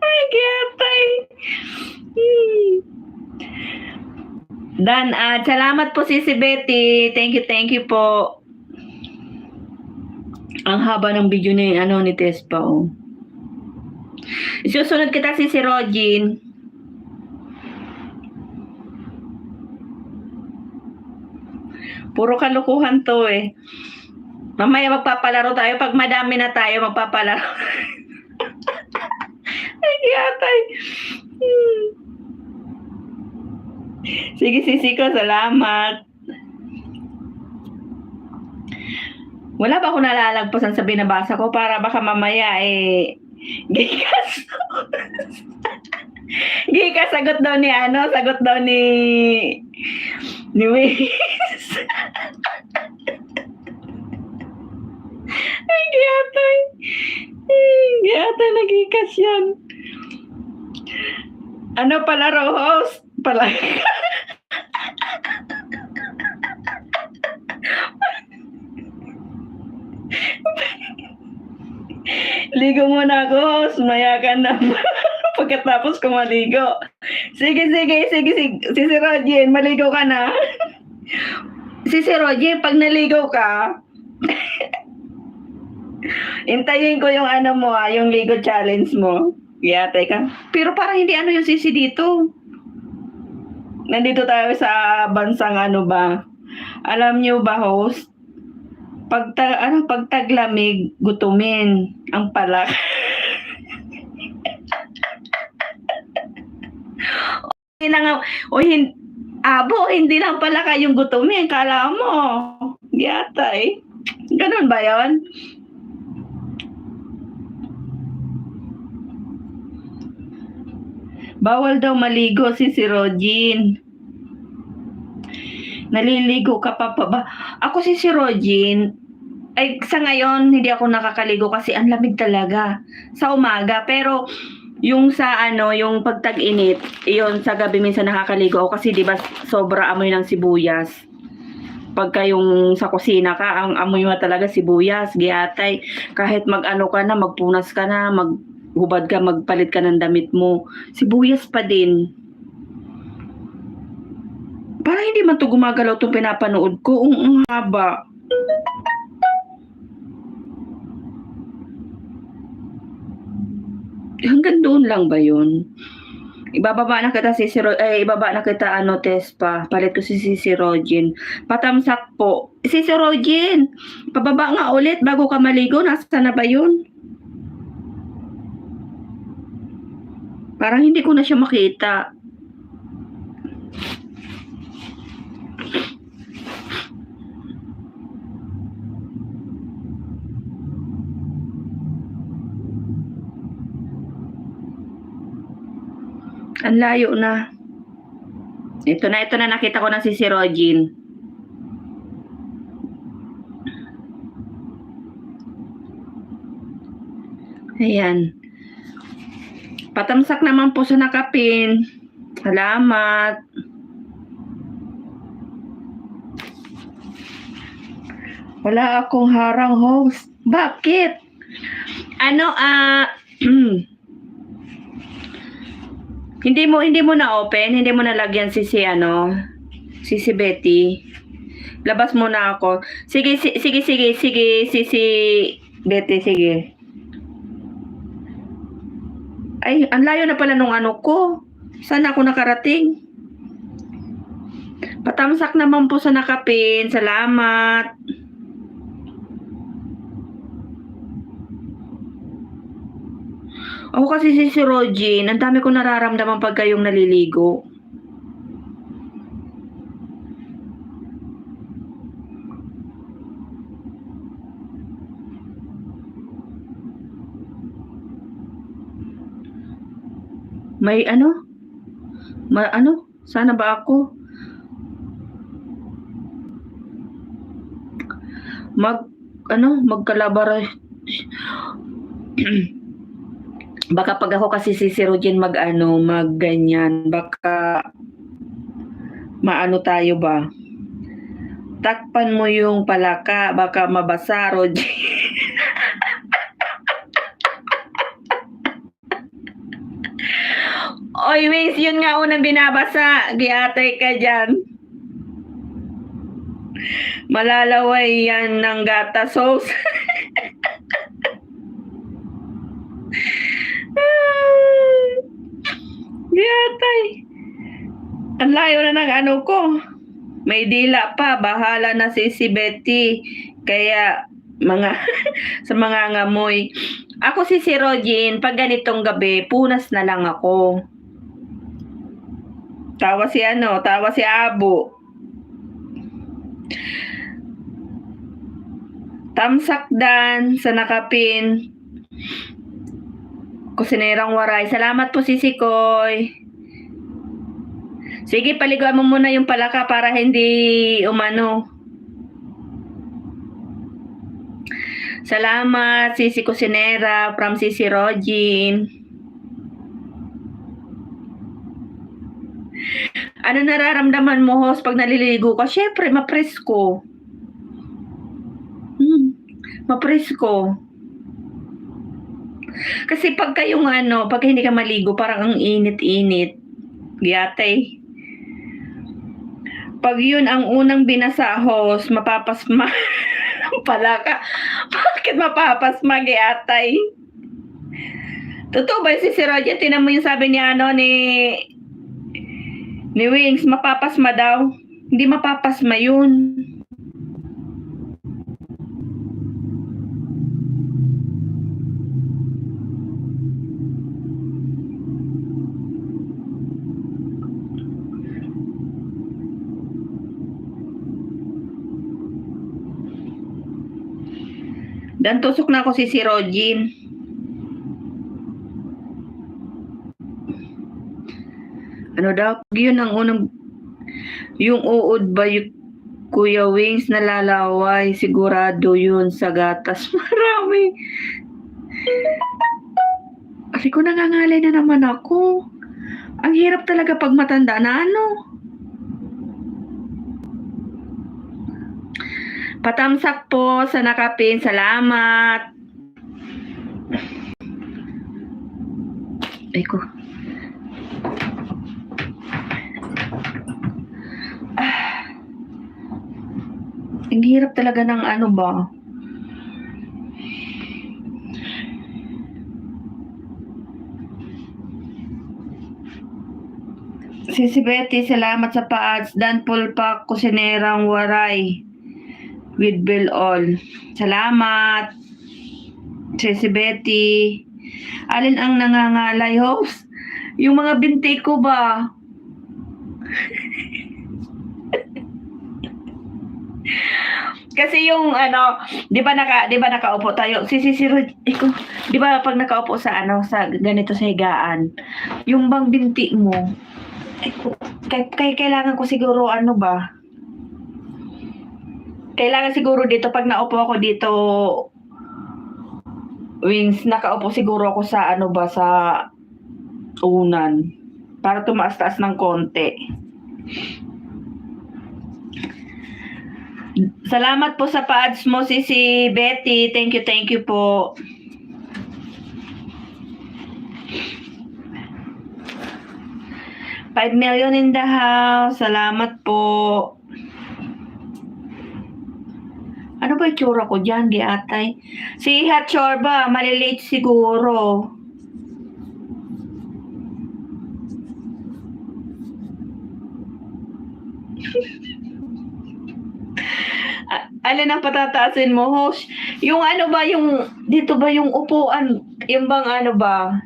Ay, giyatay. Dan, salamat po Sisi Betty. Thank you po. Ang haba ng video ni ni Tespa, oh. Susunod kita si Rogin. Puro kalukuhan to eh. Mamaya magpapalaro tayo. Pag madami na tayo, magpapalaro. Ay, yatay. Sige, sisi ko. Salamat. Wala ba ako nalalagpasan sa binabasa ko para baka mamaya gikas. Gikas, sagot daw ni Wiz. Ay, giyatay. Giyatay, nagikas yan. Ano pala, host? Pala. Ligo muna ako, host. Maya ka na. Pagkatapos ko maligo. Sige. Sisi Rogin, maligo ka na. Sisi Rogin, pag naligo ka, intayin ko yung yung ligo challenge mo. Yatay ka. Pero parang hindi yung sisi dito. Nandito tayo sa bansang Alam niyo ba, host? Pag taglamig, gutumin ang palak. Hindi lang pala kayong gutumin. Kala mo. Yatay. Ganun ba yon? Bawal daw maligo si Rogin. Naliligo ka pa ba? Ako si Rogin, sa ngayon, hindi ako nakakaligo kasi ang lamig talaga sa umaga. Pero, yung yung pagtag-init, yun, sa gabi minsan nakakaligo ako kasi di ba sobra amoy ng sibuyas. Pagka yung sa kusina ka, ang amoy mo talaga sibuyas, giyatay. Kahit ka na, magpunas ka na, maghubad ka, magpalit ka ng damit mo, sibuyas pa din. Parang hindi man to gumagalaw itong pinapanood ko. Ang haba. Hanggang doon lang ba yun? Ibababa na kita Tespa. Palit ko si Rogin. Patamsak po. Sisi Rogin, pababa nga ulit bago ka maligo. Nasaan na ba yun? Parang hindi ko na siya makita. Ang layo na. Ito na nakita ko na si Rogin. Ayan. Patamsak naman po sa nakapin. Salamat. Wala akong harang, host. Bakit? Hindi mo na open, hindi mo nalagyan si Betty. Labas muna ako. Sige, si Betty, sige. Ay, ang layo na pala nung ko. Saan ako nakarating? Patamsak naman po sa nakapin. Salamat. Ako kasi si Rogin, ang dami kong nararamdaman pag kayong naliligo. May ano? Sana ba ako? Magkalabara. Baka pag ako kasi si Rogin magganyan, baka maano tayo ba? Takpan mo yung palaka, baka mabasa, Rogin. Oy, Wings, yun nga unang binabasa. Giatay ka dyan. Malalaway yan ng gata sauce. Giatay. Ang layo na ng ano ko. May dila pa. Bahala na si Betty. Kaya sa mga ngamoy. Ako si Rogin, pag ganitong gabi, punas na lang ako. Tawa si Abo. Tamsakdan sa nakapin. Kusinerang Waray. Salamat po Sisikoy. Sige, paliguan mo muna yung palaka para hindi umano. Salamat Sisi Kusinera from Sisi Rogin. Ano nararamdaman mo, host, pag naliligo ka? Syempre, mapresko. Mapresko. Kasi pag hindi ka maligo, parang ang init-init. Giyatay. Pag yun ang unang binasa, host, mapapasma. Palaka. Bakit mapapasma, giyatay? Totoo ba si Rogin? Tinan mo yung sabi niya ni Wings, mapapasma daw. Hindi mapapasma yun. Dan tusok na ako si Rogin. Ano daw? Yun ang unang, yung uod ba yung Kuya Wings nalalaway? Sigurado yun sa gatas. Marami. Kasi ko nangangalay na naman ako. Ang hirap talaga pag matanda na Patamsak po sa nakapin. Salamat. Ay ko. Ang hirap talaga ng ba? Sisi Betty, salamat sa pa-ads. Dan Pulpak, Kusinerang Waray. With Bill All. Salamat. Sisi Betty. Alin ang nangangalay, host? Yung mga binti ko ba? Kasi yung di ba nakaupo tayo? Di ba pag nakaupo sa sa ganito sa higaan, yung bang binti mo, kailangan ko siguro kailangan siguro dito pag naupo ako dito, Wings, nakaupo siguro ako sa sa unan para tumaas-taas ng konti. Salamat po sa pa-ads mo, si Betty. Thank you po. $5 million in the house. Salamat po. Ano ba yung tsura ko dyan, giatay? Si Hatchorba, malilate siguro. Alin ang patataasin mo, host? Yung ba, yung dito ba yung upuan? Yung bang ba?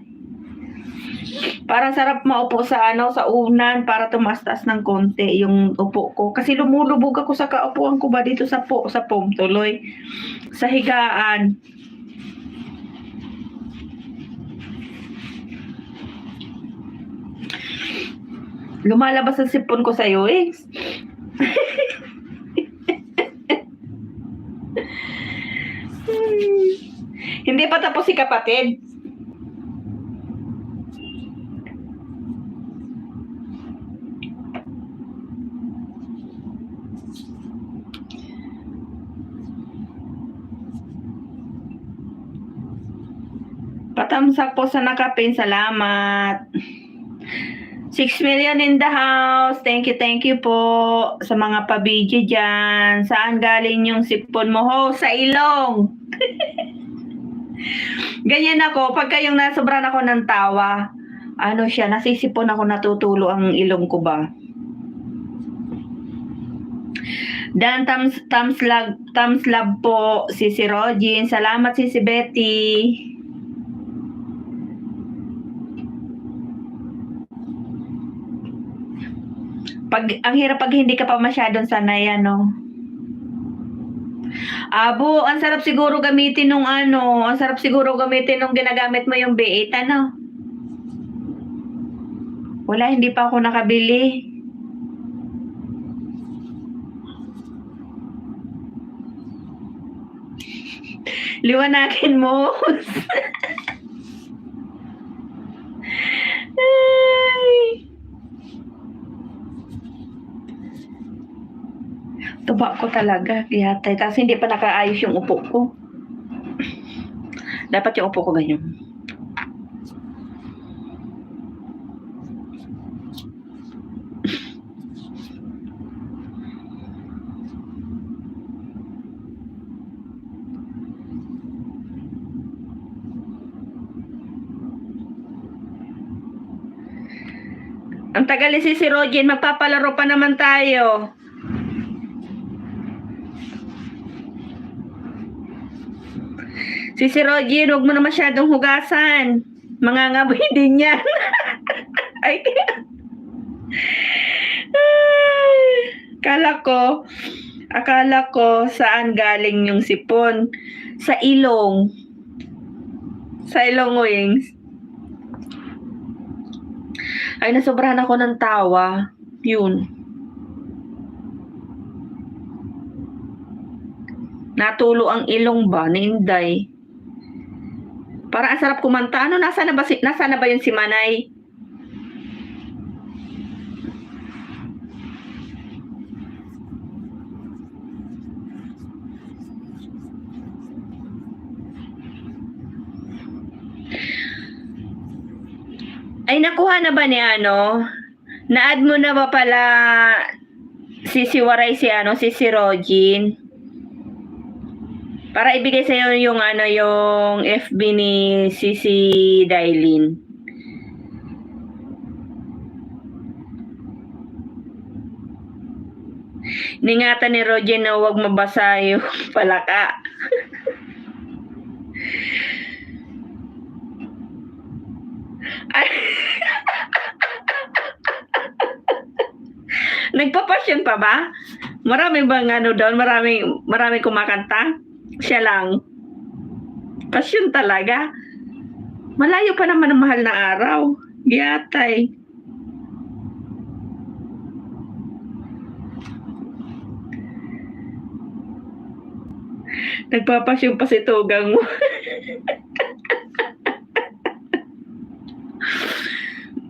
Parang sarap maupo sa ano, sa unan para tumaas-taas ng konti yung upo ko. Kasi lumulubog ako sa kaupuan ko ba dito sa foam tuloy. Sa higaan. Lumalabas ang sipon ko sa'yo eh. Hindi pa tapos si kapatid. Patamsak po sa nakapin. Salamat. 6 million in the house. Thank you po sa mga pabidyo dyan. Saan galing yung sipon mo? Ho, sa ilong. Ganyan ako. Pagka yung nasobran ako ng tawa, ano siya, nasisipon ako, natutulo ang ilong ko ba. Dan thumbs love po si Rogin. Salamat si Betty. Ang hirap pag hindi ka pa masyadong sanay, ano. Abo, ang sarap siguro gamitin nung ano, ang sarap siguro gamitin nung ginagamit mo yung B8, ano. Wala, hindi pa ako nakabili. Liwanagin mo. Ay. Tuba ko talaga, yatay. Tapos hindi pa nakaayos yung upo ko. Dapat yung upo ko ganyan. Ang tagal ni si Rogin, magpapalaro pa naman tayo. Si Rogin, huwag mo na masyadong hugasan. Mangangaboy din yan. Ay, akala ko saan galing yung sipon. Sa ilong. Sa ilong wings. Ay, nasobrahan ako ng tawa. Yun. Natulo ang ilong ba ni Inday? Para ang sarap kumanta. Ano, nasa na ba yun si Manay? Ay, nakuha na ba ni ano? Na-add mo na ba pala si Waray si Rogin? Para ibigay sa'yo yung yung FB ni Sisi Dailin. Ningatan ni Rogin na huwag mabasa yung palaka. Nagpapasyon pa ba? Marami bang doon? Maraming kumakanta? Siya lang. Pasyon talaga. Malayo pa naman ang mahal na araw. Giyatay. Nagpapasyon pa si Tugang mo.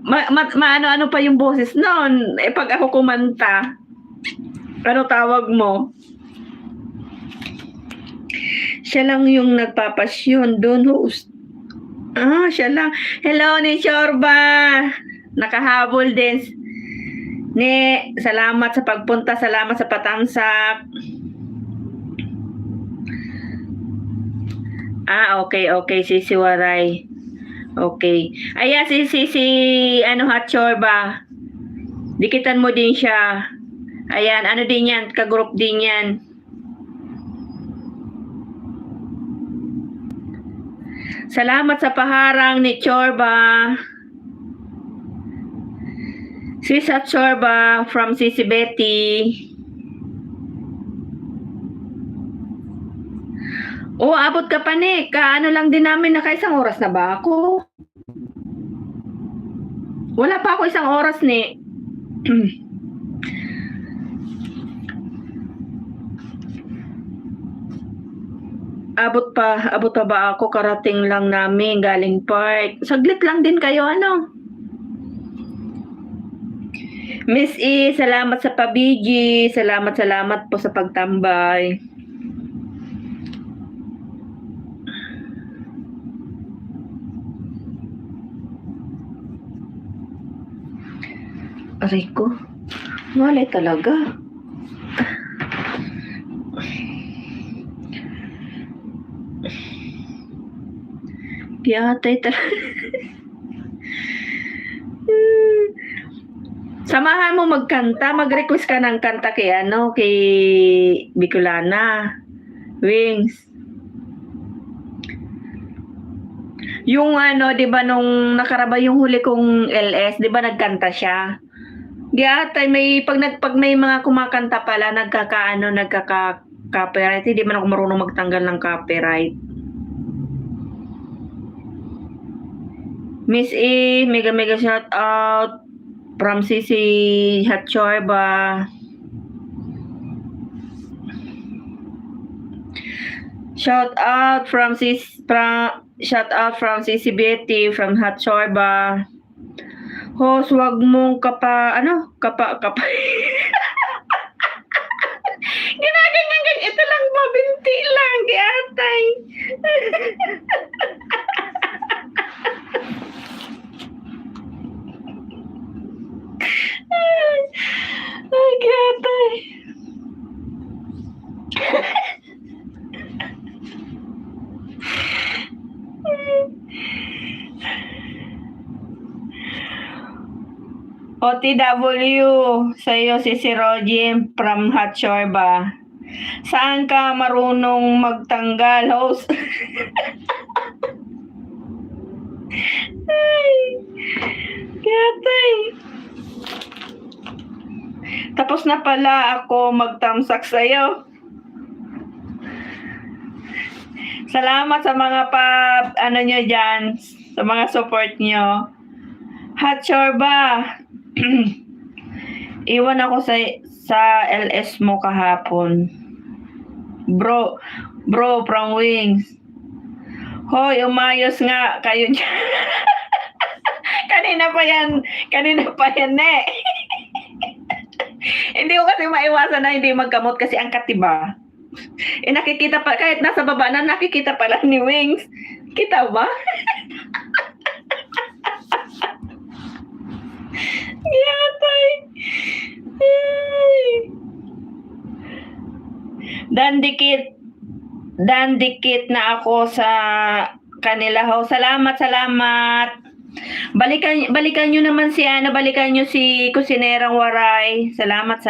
Ano pa yung boses noon? Pag ako kumanta, ano tawag mo? Siya lang yung nagpapasyon doon, host. Siya lang. Hello, ni Chorba. Nakahabol din. Salamat sa pagpunta. Salamat sa patamsak. Okay. Sisi Waray. Okay. Ayan, Chorba. Dikitan mo din siya. Ayan, din yan? Kagroup din yan. Salamat sa paharang ni Chorba. Sis at Sorba from Sisi Betty. Oo, abot ka pa ni. Kaano lang din namin, nakaisang oras na ba ako? Wala pa ako isang oras ni. Abot pa ba ako? Karating lang namin galing park. Saglit lang din kayo, ano? Miss E, salamat sa pabigi. Salamat po sa pagtambay. Aray ko. Wala talaga. Piyatay talaga. Samahan mo magkanta, mag-request ka ng kanta kay kay Bicolana. Wings. Yung 'di ba nung nakaraba yung huli kong LS, 'di ba nagkanta siya? Di ata pag may mga kumakanta pala nagkaka-copyright. Hindi man ako marunong magtanggal ng copyright. Miss E, mega shout out from Sisi Hatchorba. Shout out from Sisi Betty from Hatchorba. Host, wag mong kapa. Ginaganyan, ito lang mabinti lang, di atay. Ay, gatay. OTW, sa'yo si Rojim from Hatchorba. Saan ka marunong magtanggal, host? Ay, gatay. Tapos na pala ako magtamsak sa'yo. Salamat sa mga nyo dyan, sa mga support nyo. Hatchorba. Iwan ako sa LS mo kahapon. Bro from Wings. Hoy, umayos nga kayo dyan. Kanina pa yan eh. Hindi ko kasi maiwasan na hindi magkamot kasi angkat, diba? Nakikita pa, kahit nasa baba na, nakikita pala ni Wings. Kita ba? Yatay. Dandikit na ako sa kanila ho. Salamat. Balikan nyo naman balikan nyo si Kusinerang Waray. Salamat.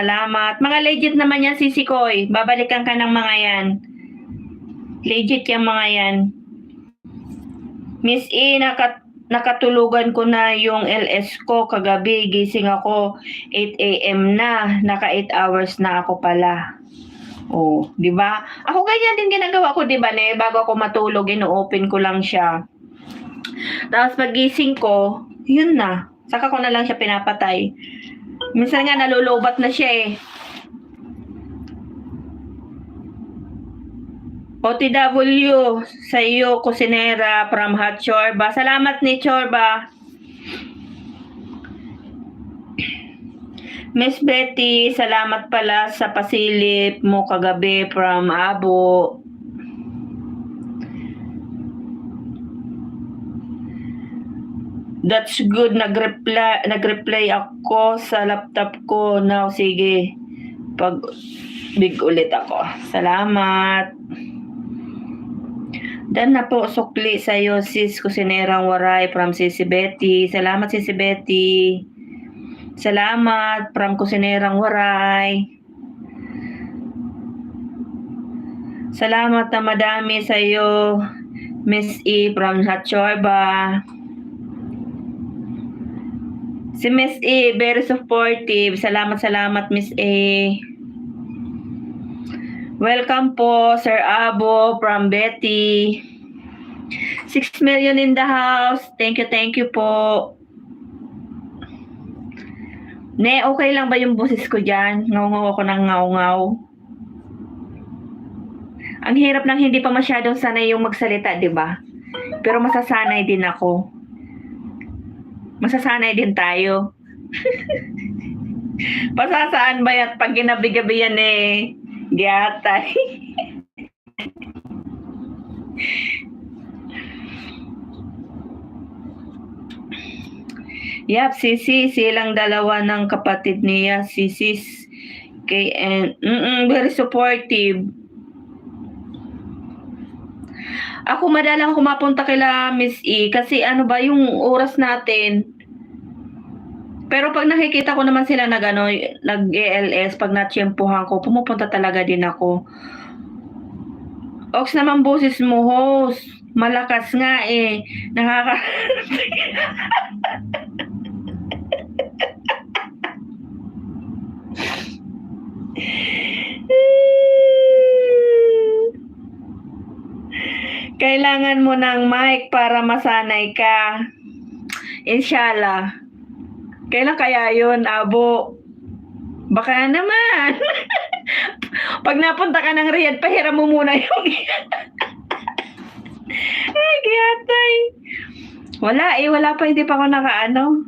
Mga legit naman yan, si Koy. Babalikan ka ng mga yan. Legit yung mga yan. Miss E, nakatulugan ko na yung LS ko kagabi. Gising ako 8 AM na. Naka 8 hours na ako pala. Oh, 'di ba? Ako ganyan din ginagawa ko, 'di ba, bago ako matulog, ino-open ko lang siya. Tapos pagising ko, yun na. Saka ko na lang siya pinapatay. Minsan nga nalulubat na siya eh. OTW, sa iyo, Kusinera from Hatchorba. Salamat ni Chorba. Miss Betty, salamat pala sa pasilip mo kagabi from Abo. That's good. Nag-reply ako sa laptop ko. Now, sige. Big ulit ako. Salamat. Dan na po, sukli sa'yo, sis Kusinerang Waray from Sisi Betty. Salamat, Sisi Betty. Salamat from Kusinerang Waray. Salamat na madami sa'yo, Miss E from Hatchorba. Si Miss A, very supportive. Salamat, Miss A. Welcome po, Sir Abo from Betty. 6 million in the house. Thank you po. Ne, okay lang ba yung boses ko dyan? Ngaw-ngaw ako ng ngaw-ngaw. Ang hirap ng hindi pa masyadong sanay yung magsalita, di ba? Pero masasanay din ako. Masasanay din tayo. Pasasaan ba yan pag ginabi-gabi yan eh? Giyatay. Yap, silang dalawa ng kapatid niya, sis KN. Very supportive. Ako madalang kumapunta kila Miss E kasi ano ba yung oras natin. Pero pag nakikita ko naman sila nag-ALS, pag natsyempohan ko, pumupunta talaga din ako. Ox naman boses mo, host. Malakas nga eh. Kailangan mo ng mic para masanay ka. Inshallah. Kailan kaya yun, Abo? Baka naman. Pag napunta ka ng Riyadh, pahiram mo muna yung... Ay, giyatay. Wala pa, hindi pa ako nakaano.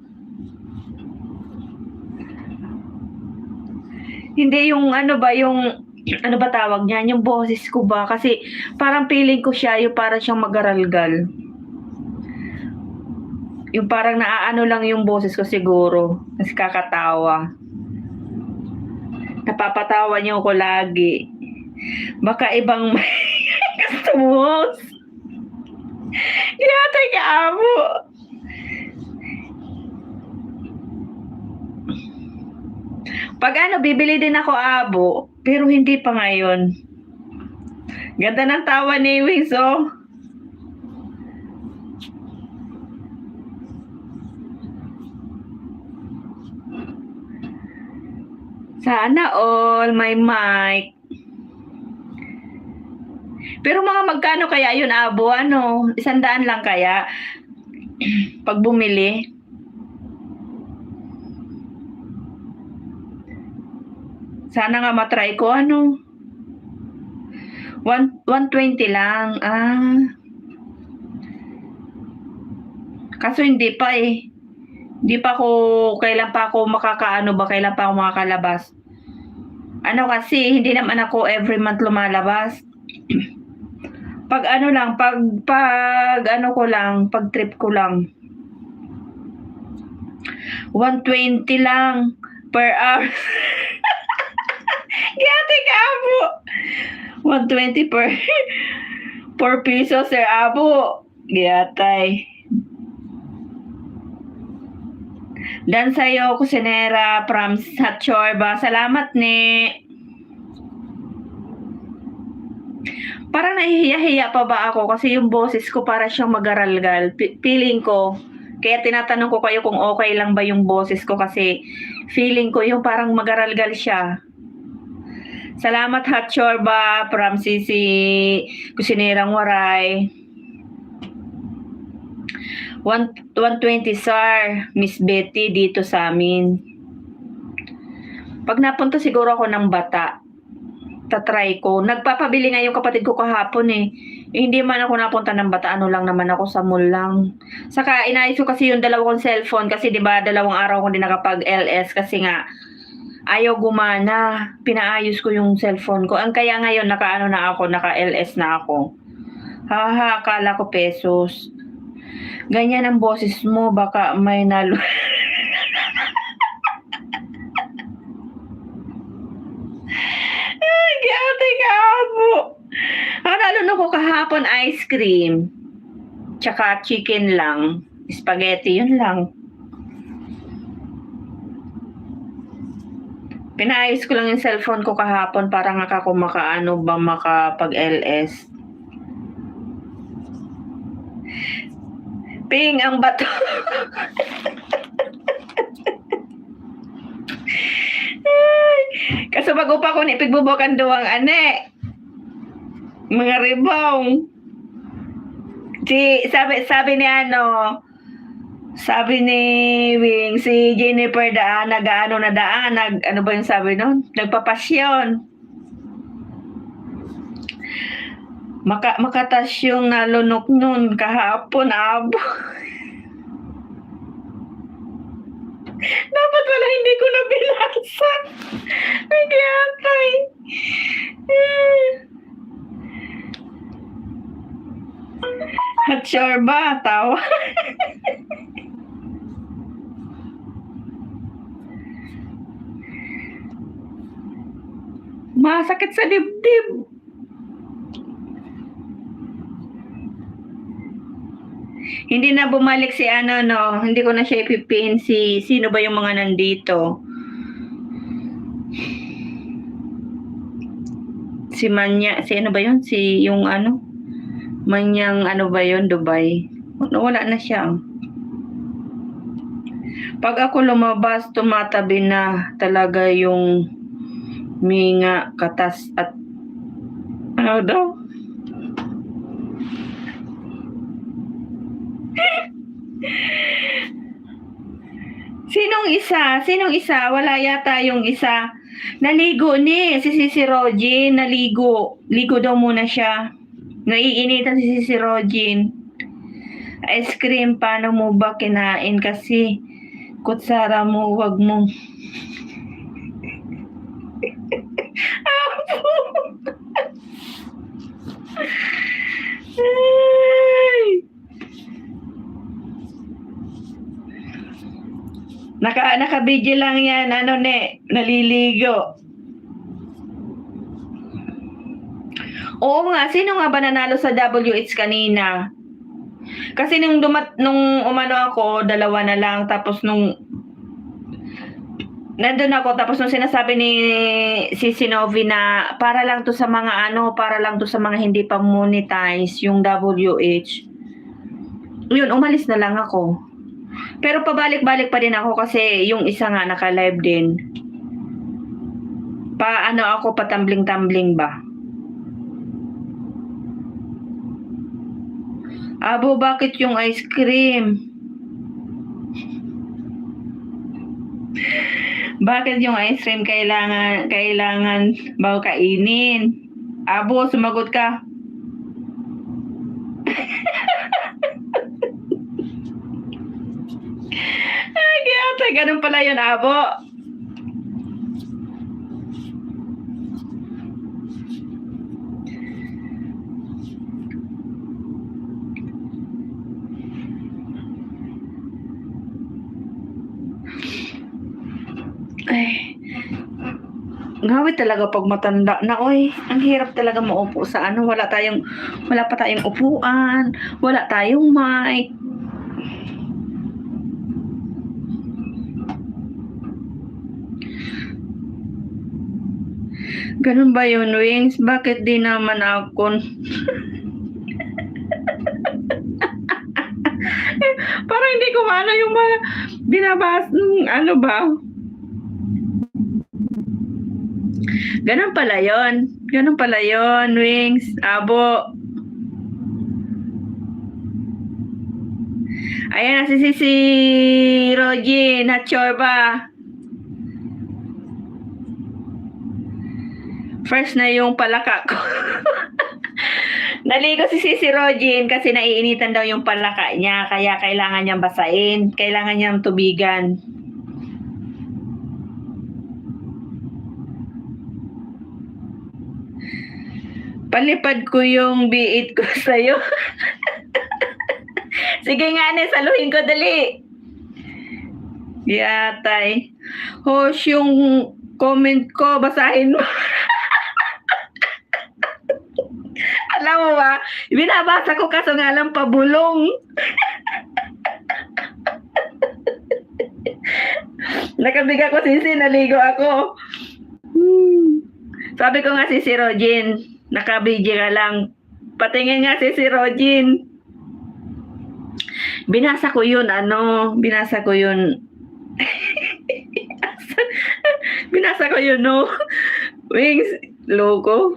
Hindi yung ano ba tawag niyan? Yung boses ko ba? Kasi parang feeling ko siya, yung parang siyang magaralgal. Yung parang naaano lang yung boses ko siguro. Kasi kakatawa. Napapatawa niyo ko lagi. Baka ibang gusto mo. Yatay ka, Amo. Pag bibili din ako, Abo. Pero hindi pa ngayon. Ganda ng tawa ni Wings, oh. Sana all may mic. Pero mga magkano kaya yun, Abo? 100 lang kaya? Pag bumili? Sana nga matry ko, 120 lang. Kaso hindi pa eh. Hindi pa ako, kailan pa ako makakalabas. Kasi, hindi naman ako every month lumalabas. Pag pag trip ko lang. 120 lang per hour. Giyate ka, Abo. 120 per piso, Sir Abo. Giyatay. Dan sa'yo, kusinera from Satchorba. Salamat, ne. Parang nahihiya-hiya pa ba ako kasi yung boses ko para siyang magaralgal. Feeling ko, kaya tinatanong ko kayo kung okay lang ba yung boses ko kasi feeling ko yung parang magaralgal siya. Salamat, Hatchorba from Sisi Kusinerang Waray. 120 sir, Miss Betty dito sa amin. Pag napunta siguro ako ng Bata, tatry ko. Nagpapabili nga yung kapatid ko kahapon eh. Hindi man ako napunta ng Bata, lang naman ako sa mall lang. Saka inayos ko kasi yung dalawang cellphone kasi 'di ba 2 araw ko din nakapag-LS kasi nga ayaw gumana. Pinaayos ko yung cellphone ko. Kaya ngayon naka-LS na ako. Akala ko pesos. Ganyan ang boses mo, baka may nalo. Ay, giyate ka mo. Nalunok ko kahapon ice cream. Tsaka chicken lang. Spaghetti, yun lang. Pinaayos ko lang yung cellphone ko kahapon para nga ako makapag-LS. Ping ang bato. Kaso mag-upa ko ni pigbubukan duwang ane. Mga ribong. Sabi ni sabi ni Wing, si Jennifer ano ba yung sabi nun? Nagpapasyon. Makatas yung nalunok nun kahapon, abo. Dapat wala hindi ko nabilasa. Nagyatay. At sure ba? Tawa. Masakit sa dibdib. Hindi na bumalik si hindi ko na siya ipipin sino ba yung mga nandito. Si Manya, si ano ba yun? Si yung Manyang ba yun, Dubai. Wala na siya. Pag ako lumabas, tumatabi na talaga yung minga, katas at ano daw? Sinong isa? Wala yata yung isa. Naligo si Rogin, naligo. Ligo daw muna siya. Naiinitan si Rogin. Ice cream, paano mo ba kinain? Kasi kutsara mo, wag mo. Naka-video lang yan, naliligo. Oo nga, sino nga ba nanalo sa WH kanina? Kasi nung umano ako, 2 na lang, tapos nandun ako, tapos nung sinasabi ni si Sinovi na para lang to sa mga hindi pa monetize yung WH. Yun, umalis na lang ako. Pero pabalik-balik pa din ako kasi yung isa nga naka-live din. Ako patambling-tambling ba? Abo, bakit yung ice cream? Bakit yung ice cream kailangan bago kainin? Abo, sumagot ka. Ay, ganun pala yun, Abo. Ay, ngawit talaga pag matanda na, oy. Ang hirap talaga maupo sa wala pa tayong upuan, wala tayong mic. Ganun ba yun, Wings? Bakit di naman ako? Parang hindi ko yung mga binabas ba? Ganun pala yun, Wings. Abo. Ayan na si Rogie na chorba. First na yung palaka ko. Naligo si Rogin kasi naiinitan daw yung palaka niya, kaya kailangan niyang basain, kailangan niyang tubigan. Palipad ko yung biit ko sa'yo. Sige nga, saluhin ko dali. Yatay. Hosh, yung comment ko, basahin mo. Alam mo ba, binabasa ko kaso nga lang pabulong. Nakabiga ko naligo ako. Sabi ko nga si Rogin, nakabidyo ka lang. Patingin nga si Rogin. Binasa ko yun, Binasa ko yun, Wings, loko.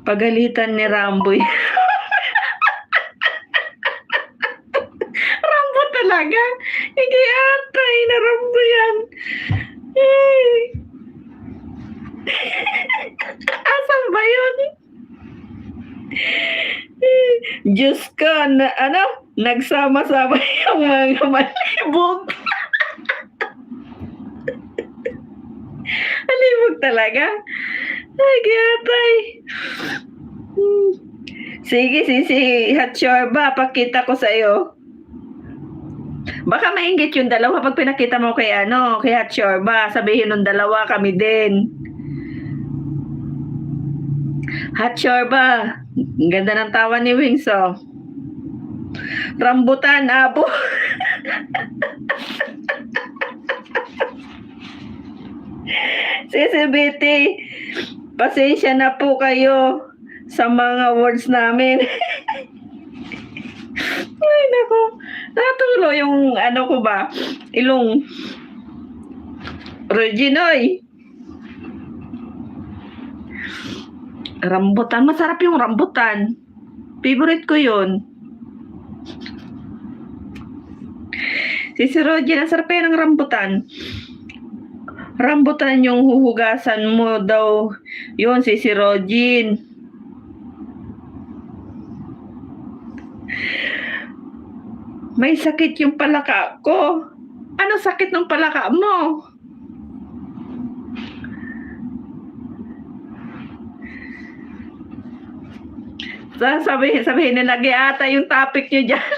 Pagalitan ni Rambo. Rambo talaga. Hindi atay na Rambo yan. Ay. Asan ba yun? Diyos ko, nagsama-sama yung mga malibog. Malibog talaga. Ay, gatay. Sige, sisi, Hatshorba, pakita ko sa'yo. Baka mainggit yung dalawa pag pinakita mo kay Hatshorba. Sabihin ng dalawa, kami din. Hatshorba, ang ganda ng tawa ni Wings, oh. Rambutan, abo. Sisi Betty, pasensya na po kayo sa mga words namin. Ay, nako. Natulo yung ko ba? Ilong. Reginoy. Rambutan. Masarap yung rambutan. Favorite ko yun. Si Regine, ang sarap yan ng rambutan. Rambutan yung huhugasan mo daw. Yun, si Regine. May sakit yung palaka ko. Ano sakit ng palaka mo? Sabihin nila, ata yung topic nyo dyan.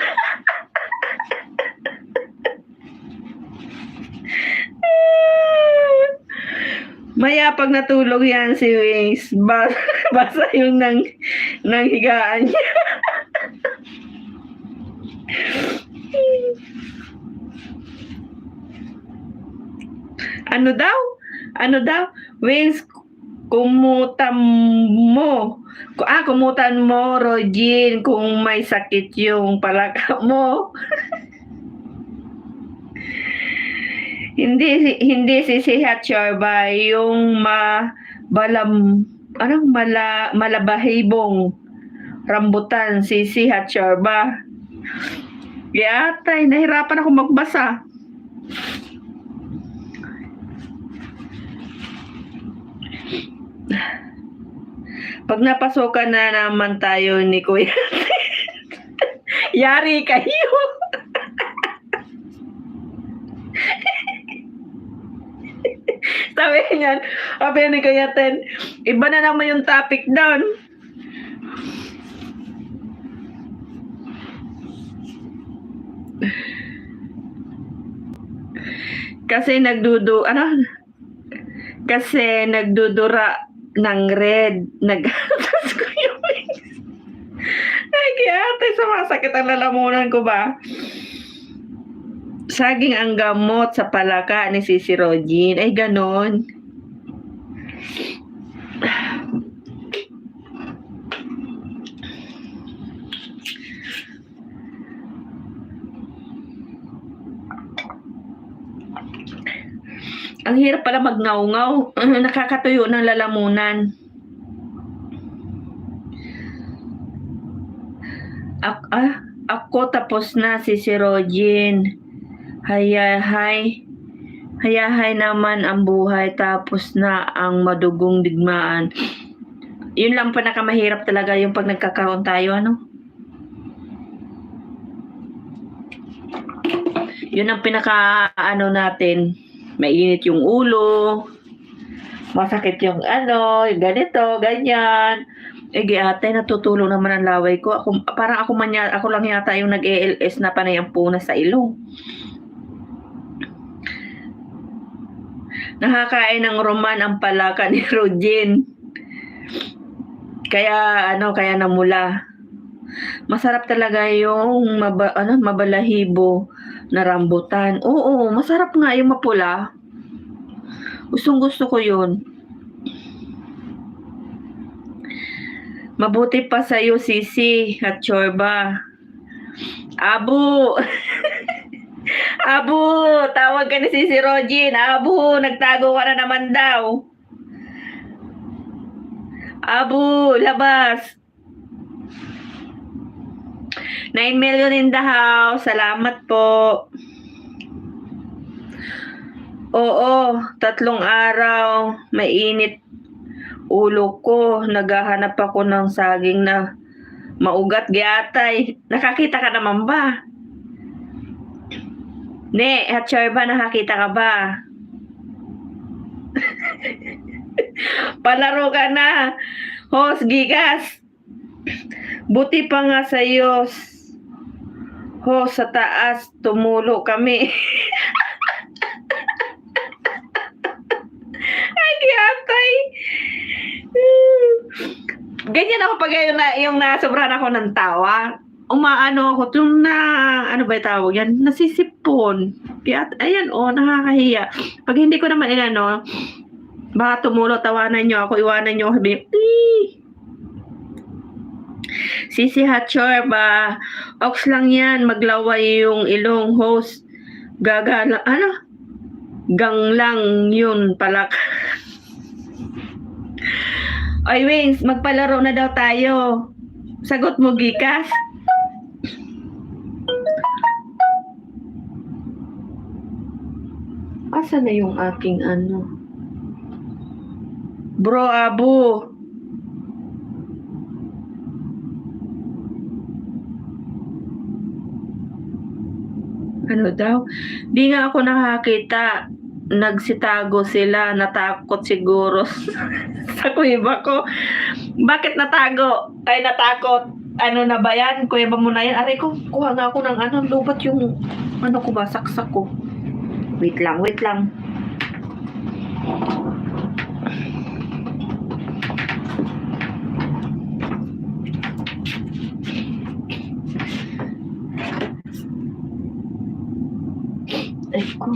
Maya pag natulog yan si Wings, basa yung nang higaan niya. Ano daw? Wings, kumutan mo, Regine, kung may sakit yung palaka mo. Hindi si Hatshorba, yung malabahibong rambutan, si Hatshorba. Yatay, nahirapan ako magbasa. Pag napasokan na naman tayo ni Kuya, yari kayo. Sabi niyan, ni Kuya Ten, iba na naman yung topic doon. Kasi nagdudura ng red. Naghatas ko yung wings. Ay, kaya sumasakit ang lalamunan ko ba? Saging ang gamot sa palaka ni Sisi Regine. Ay, ganon. Ang hirap pala magngaw-ngaw. Nakakatuyo ng lalamunan. Ako tapos na, Sisi Regine. Hayahay naman ang buhay, tapos na ang madugong digmaan. Yun lang pinakamahirap talaga yung pag nagkakaroon tayo, Yun ang natin. Mainit yung ulo, masakit yung ganito, ganyan. Ate, natutulong naman ang laway ko. Parang ako lang yata yung nag-ALS na panay ang punas sa ilong. Nakakain ng roman ang palaka ni Regine. Kaya namula. Masarap talaga yung mabalahibo na rambutan. Oo, masarap nga yung mapula. Gustong-gusto ko yun. Mabuti pa sa'yo, Sisi at Chorba. Abo! Abo! Tawag ka ni Sisi Rogin. Abo! Nagtago ka na naman daw. Abo! Labas! 9 million in the house. Salamat po. Oo, 3 araw. Mainit ulo ko. Naghahanap ako ng saging na maugat gyatay. Nakakita ka naman ba? Ne, Hatchar nakakita ka ba? Palaro ka na. Hos, gigas. Buti pa nga sa'yo. Hos, sa taas, tumulo kami. Ay, gyatay. Ganyan ako pag yung nasobrahan ako ng tawa. Umaano ako, yung ano ba yung tawag yan? Nasisipon. Kaya, ayan nakakahiya. Pag hindi ko naman baka tumulo, tawanan nyo ako, iwanan nyo, sabi, Sisi Hatchor ba? Ox lang yan, maglaway yung ilong host. Gaga lang, gang lang yun pala. Oy, Wings, magpalaro na daw tayo. Sagot mo, Gikas. Asa na yung aking Bro, Abo. Ano daw? Di nga ako nakakita. Nagsitago sila. Natakot siguro sa kuweba ko. Bakit natago? Ay, natakot. Ano na ba yan? Kuweba mo na yan. Aray ko, kuha nga ako ng lubat yung ko ba? Saksak ko. Wait lang. Ay ko.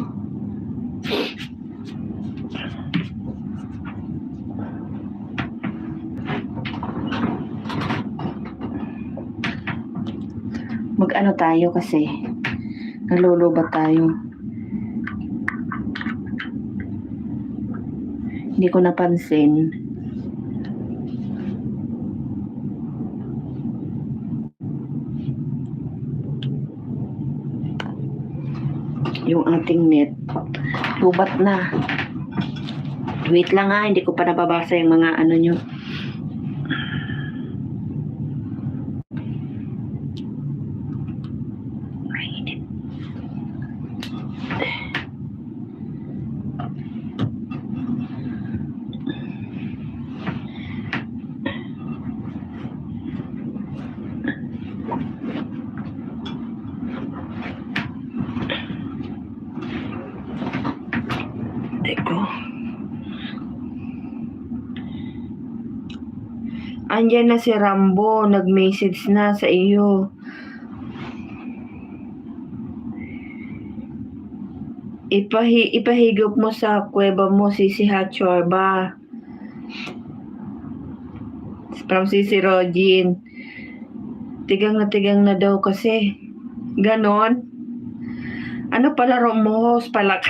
Mag-ano tayo kasi nalulubat tayo. Hindi ko napansin. Yung ating net. Lubat na. Wait lang hindi ko pa nababasa yung mga nyo. Andyan na si Rambo, nag-message na sa iyo. Ipahigop mo sa kuweba mo, Sisi Hatchor ba? From Sisi Rogin. Tigang na daw kasi. Ganon. Ano palaro mo, host palak?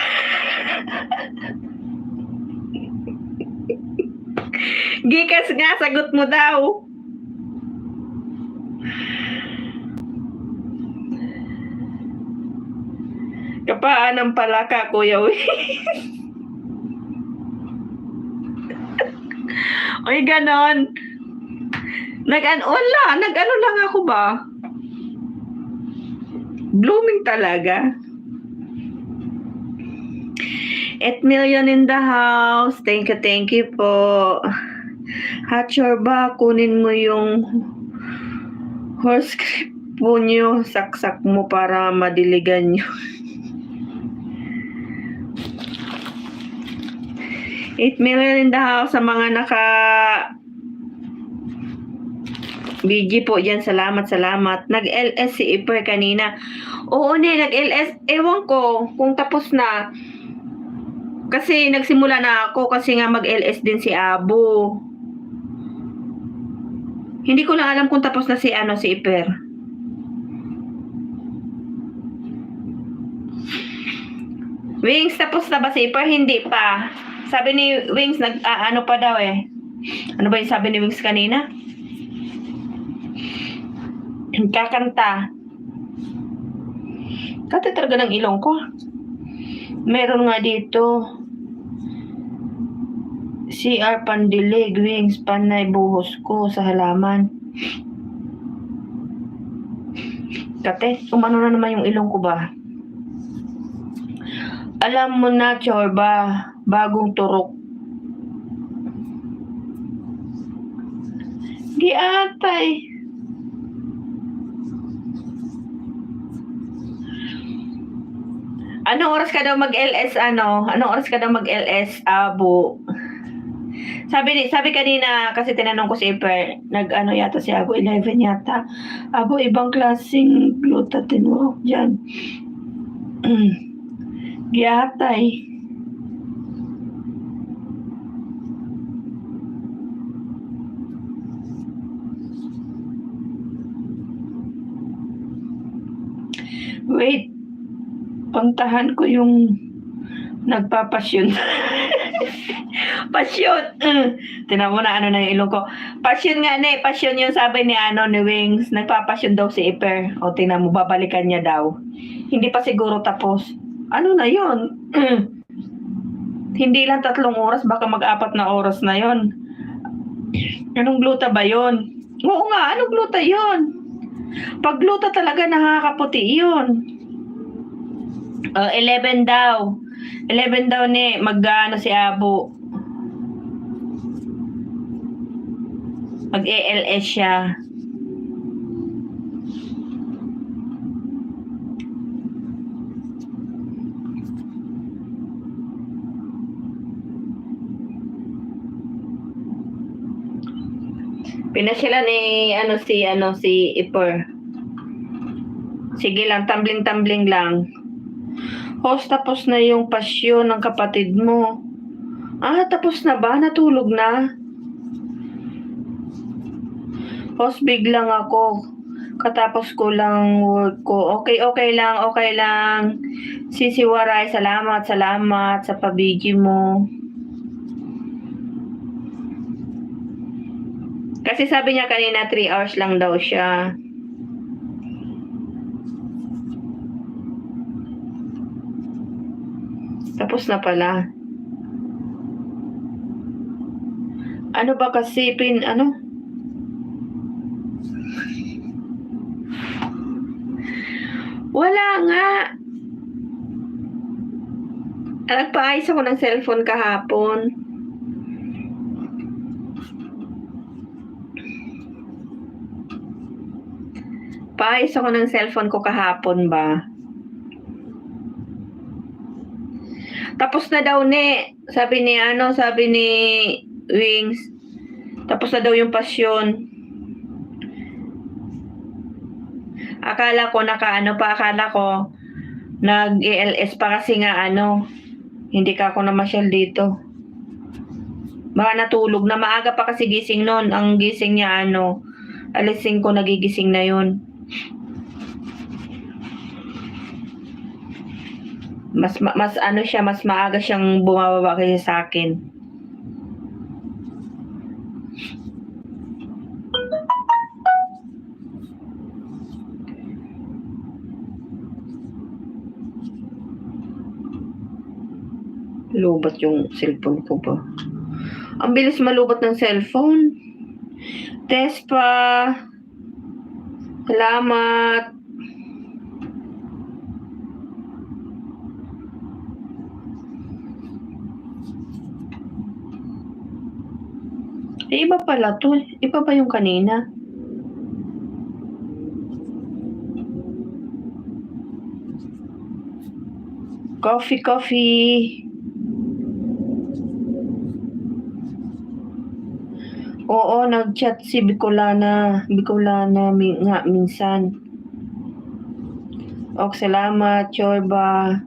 Gikas nga, sagot mo daw. Kapaan ang palaka, Kuya Win. Oy, ganon. Nag-ano lang ako ba? Blooming talaga. 8 million in the house. Thank you po. Hatchor ba, kunin mo yung horse script po nyo. Saksak mo para madiligan nyo. 8 million in the house sa mga naka BG po dyan. Salamat. Nag-LS si Iper kanina. Oo, nag-LS. Ewan ko kung tapos na. Kasi nagsimula na ako kasi nga mag-LS din si Abo. Hindi ko lang alam kung tapos na si si Iper. Wings, tapos na ba si Iper? Hindi pa. Sabi ni Wings, ano pa daw eh. Ano ba yung sabi ni Wings kanina? Kakanta. Kati talaga ng ilong ko. Meron nga dito. CR Pandilig, Wings, panay buhos ko sa halaman. Kate, umano na naman yung ilong ko ba? Alam mo na, Chorba, bagong turok. Di atay. Anong oras ka daw mag-LS Anong oras ka daw mag-LS, Abo? Sabi kanina, kasi tinanong ko si Iper, yata si Abo, 11 yata. Abo, ibang klaseng glutathione mo dyan. Yatay. Wait, puntahan ko yung nagpapasyon. Pasyon. Tinan mo na na yung ilong ko. Pasyon nga pasyon yung sabi ni ni Wings. Nagpapasyon daw si Iper. O tinan mo, babalikan niya daw. Hindi pa siguro tapos. Ano na yun? Hindi lang 3 oras, baka mag-4 na oras na yon. Anong gluta ba yon? Oo nga, anong gluta yon? Pag gluta talaga nakakaputi yun. 11 daw. 11 daw si Abo. Mag-ALS siya. Pinasyalan si Iper. Sige lang, tumbling lang. Host, tapos na yung pasyon ng kapatid mo. Tapos na ba? Natulog na? Host, biglang ako. Katapos ko lang work ko. Okay lang. Sisi Waray, salamat sa pabigi mo. Kasi sabi niya kanina 3 hours lang daw siya. Tapos na pala. Ano ba kasi Wala nga. Nagpaayos ako ng cellphone kahapon. Paayos ako ng cellphone ko kahapon ba? Tapos na daw sabi ni Wings. Tapos na daw yung pasyon. Akala ko nag-ALS pa kasi nga hindi ka ako namasyal dito. Baka natulog na, maaga pa kasi gising noon. Ang gising niya alas 5 nagigising na yun. Mas maaga siyang bumababa kaysa sa akin. Lubat yung cellphone ko ba? Ang bilis malubat ng cellphone. Test pa. Salamat. Iba pala to. Iba pa yung kanina. Coffee. Oo, nag-chat si Bicolana minsan. Salamat, Chorba.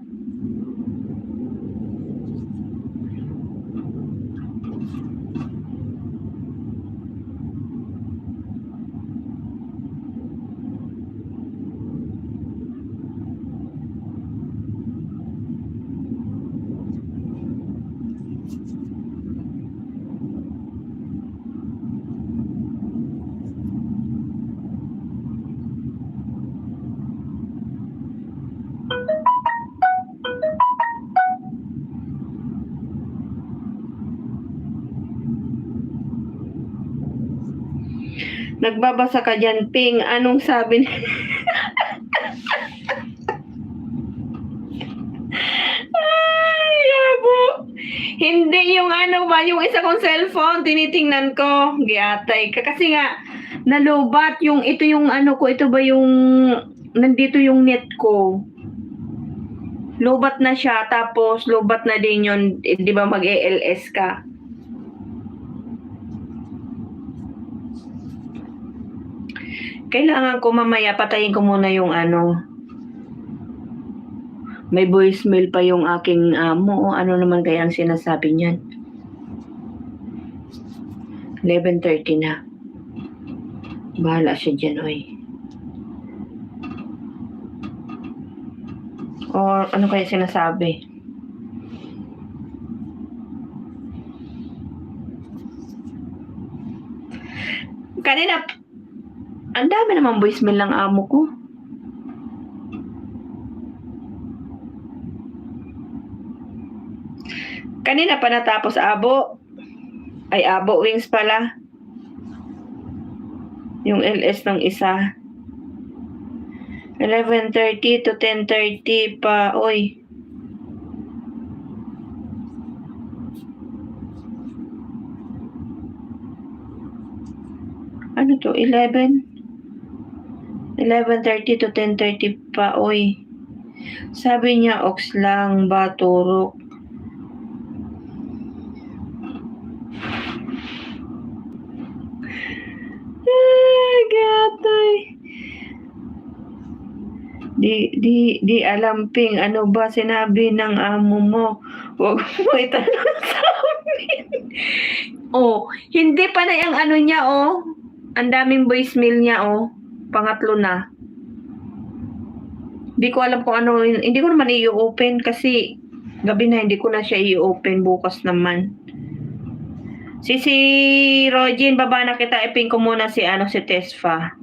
Nagbabasa ka dyan, Ping. Anong sabi ni... Ay, yabo. Hindi yung ano ba, yung isa kong cellphone, tinitingnan ko. Giatay ka. Kasi nga, nalubat yung, ito yung ano ko, ito ba yung, nandito yung net ko. Lubat na siya, tapos lubat na din yun, di ba mag-ALS ka. Kailangan ko mamaya, patayin ko muna yung ano. May voicemail pa yung aking amo. Ano naman kaya ang sinasabi niyan? 11:30 na. Bahala siya dyan, oy. Or ano kaya sinasabi? Kanina, ang dami naman voicemail ng amo ko. Kanina pa natapos abo. Ay, abo wings pala. Yung LS ng isa. 11:30 to 10:30 pa. Oy. Ano to? 11:30 to 10:30 pa. Oy. Sabi niya, ox lang ba turok? Di alam, Ping, ano ba sinabi ng amo mo? Huwag mo itanong sa amin. Oh, hindi pa na yung ano niya, oh. Ang daming voicemail niya, oh. Pangatlo na. Hindi ko alam kung ano, hindi ko naman i-open kasi gabi na hindi ko na siya i-open, bukas naman. Si Rogin, baba na kita, ipin ko muna si Tesfa.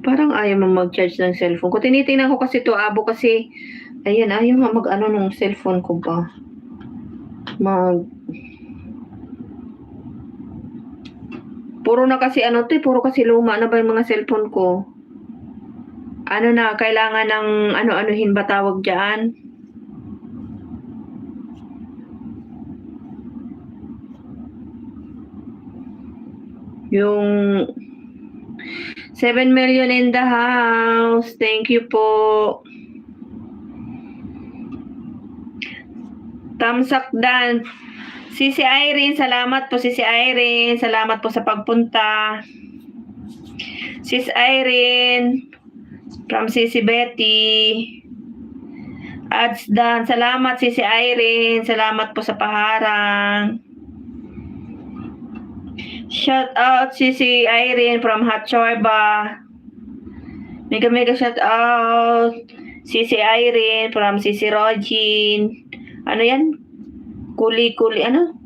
Parang ayaw mo mag-charge ng cellphone ko. Tinitingnan ko kasi to abo kasi, ayan, ayaw nga mag-ano ng cellphone ko ba. Puro na kasi puro kasi luma na ba yung mga cellphone ko. Ano na, kailangan ng ano-anuhin ba tawag dyan? Yung 7 million in the house. Thank you po. Thumbs up dan. Sisi Irene, salamat po Sisi Irene. Salamat po sa pagpunta. Sis Irene from Sisi Betty. Ads dan. Salamat Sisi Irene. Salamat po sa paharang. Shout out Sisi Irene from Hot Chorba. Mega shout out Sisi Irene from Sisi Rogin. Ano yan? Kuli-kuli ano?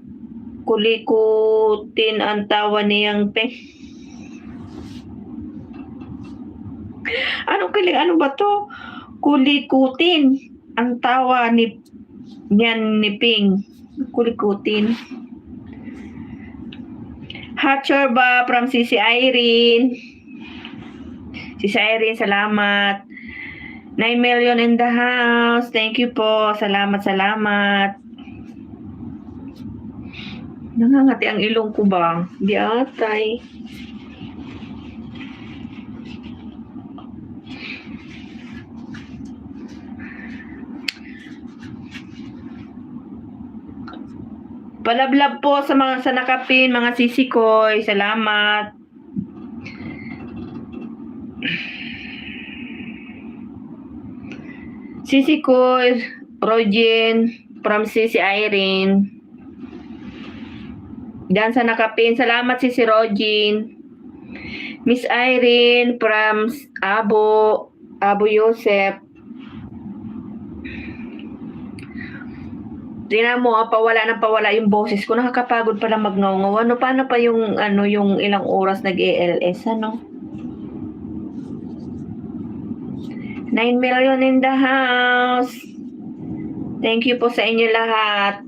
Kulikutin ang tawa niyang Peng. Ano ba to? Kulikutin ang tawa ni Ping. Kulikutin. Hot Chorba from Sisi Irene. Sisi Irene, salamat. 9 million in the house. Thank you po. Salamat. Nangangati ang ilong ko ba? Di atay. Palablab po sa mga nakapin, mga sisi ko. Salamat. Sisi ko, Rogin, from Sisi Irene. Dan sa nakapin. Salamat Sisi Rogin. Miss Irene from Abu Yosef. Tingnan mo, pawala yung boses ko. Nakakapagod pala magngaw-ngaw. Paano pa yung ilang oras nag-ALS, 9 million in the house. Thank you po sa inyo lahat.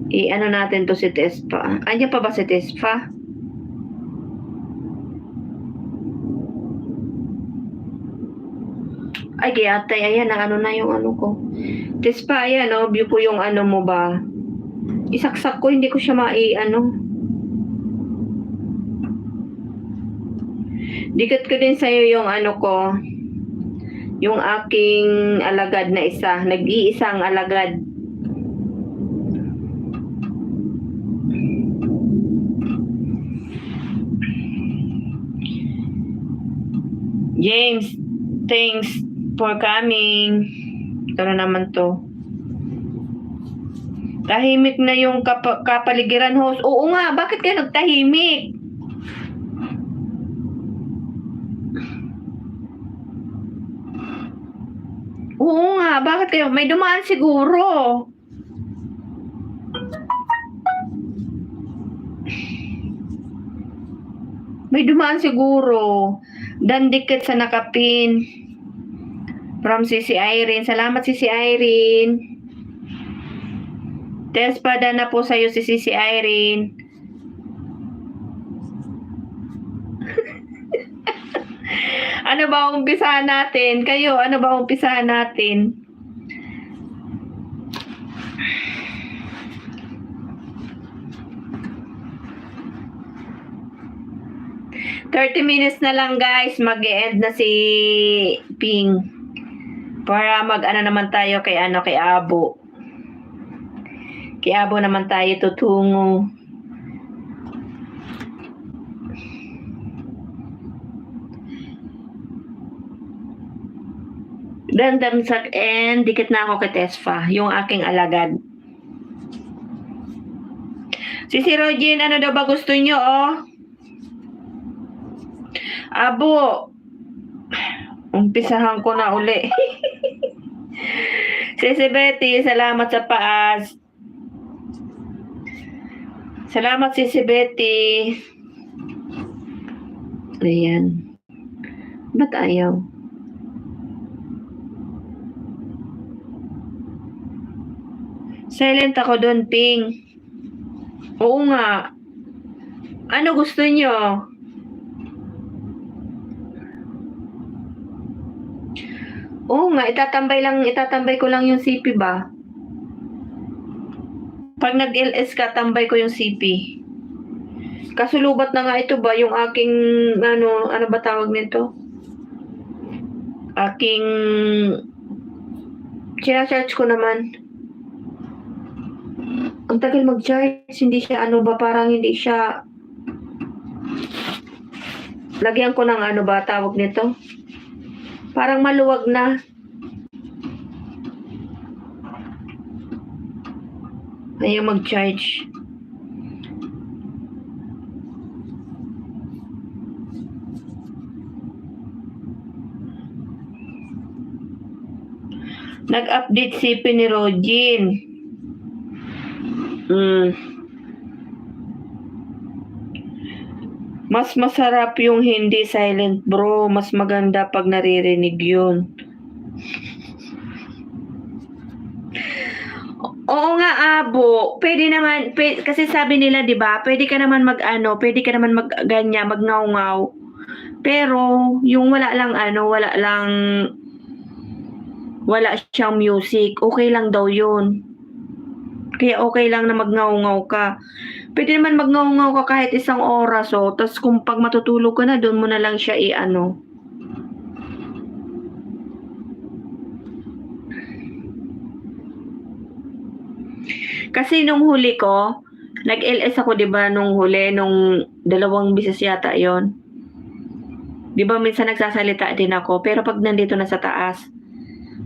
I-ano natin to si Tespa. Andiyan pa ba si Tespa? Ay, gayatay. Ayan, na ano na yung ano ko. Tespa, ayan, oh, view ko yung ano mo ba. Isaksak ko, hindi ko siya ano. Dikit ko din sa'yo yung ano ko. Yung aking alagad na isa. Nag-iisang alagad. James, thanks for coming. Ito na naman to. Tahimik na yung kapaligiran host. Oo nga, bakit kayo nagtahimik? Oo nga, bakit kayo? May dumaan siguro. May dumaan siguro. Dan dikit sa nakapin. From Sisi Irene. Salamat Sisi Irene. Tespada na po sa'yo si Sisi Irene. Ano ba umpisahan natin? Kayo, ano ba umpisahan natin? $30 na lang guys, mag-e-end na si Ping. Para mag-ano naman tayo kay Abo. Kay Abo naman tayo tutungo. Damsak and dikit na ako kay Tesfa, yung aking alagad. Si Rogin, ano daw ba gusto nyo, oh? Abo, umpisahan ko na uli. Si Betty, salamat sa paas. Salamat si Betty. Ayan. Ba't ayaw? Silent ako doon, Ping. Oo nga. Ano gusto nyo? Oo nga, itatambay ko lang yung CP ba? Pag nag-LS ka, tambay ko yung CP. Kasulubat na nga ito ba, yung aking, ano ba tawag nito? Aking, sinasarch ko naman. Ang tagal mag-charge, hindi siya, parang hindi siya, lagyan ko ng ano ba tawag nito? Parang maluwag na. Ayaw mag-charge. Nag-update si ni Rogin. Mas masarap yung hindi silent, bro. Mas maganda pag naririnig yun. Oo nga, Abo. Pwede naman, kasi sabi nila, di ba, pwede ka naman magngaw-ngaw. Pero, yung wala siyang music, okay lang daw yun. Kaya okay lang na magngaw-ngaw ka. Pwede naman magngaw-ngaw ka kahit 1 oras, oh. Tapos kung pag matutulog ka na, doon mo na lang siya Kasi nung huli ko, nag-LS ako, 'di ba, nung 2 beses yata 'yon. 'Di ba minsan nagsasalita din ako, pero pag nandito na sa taas,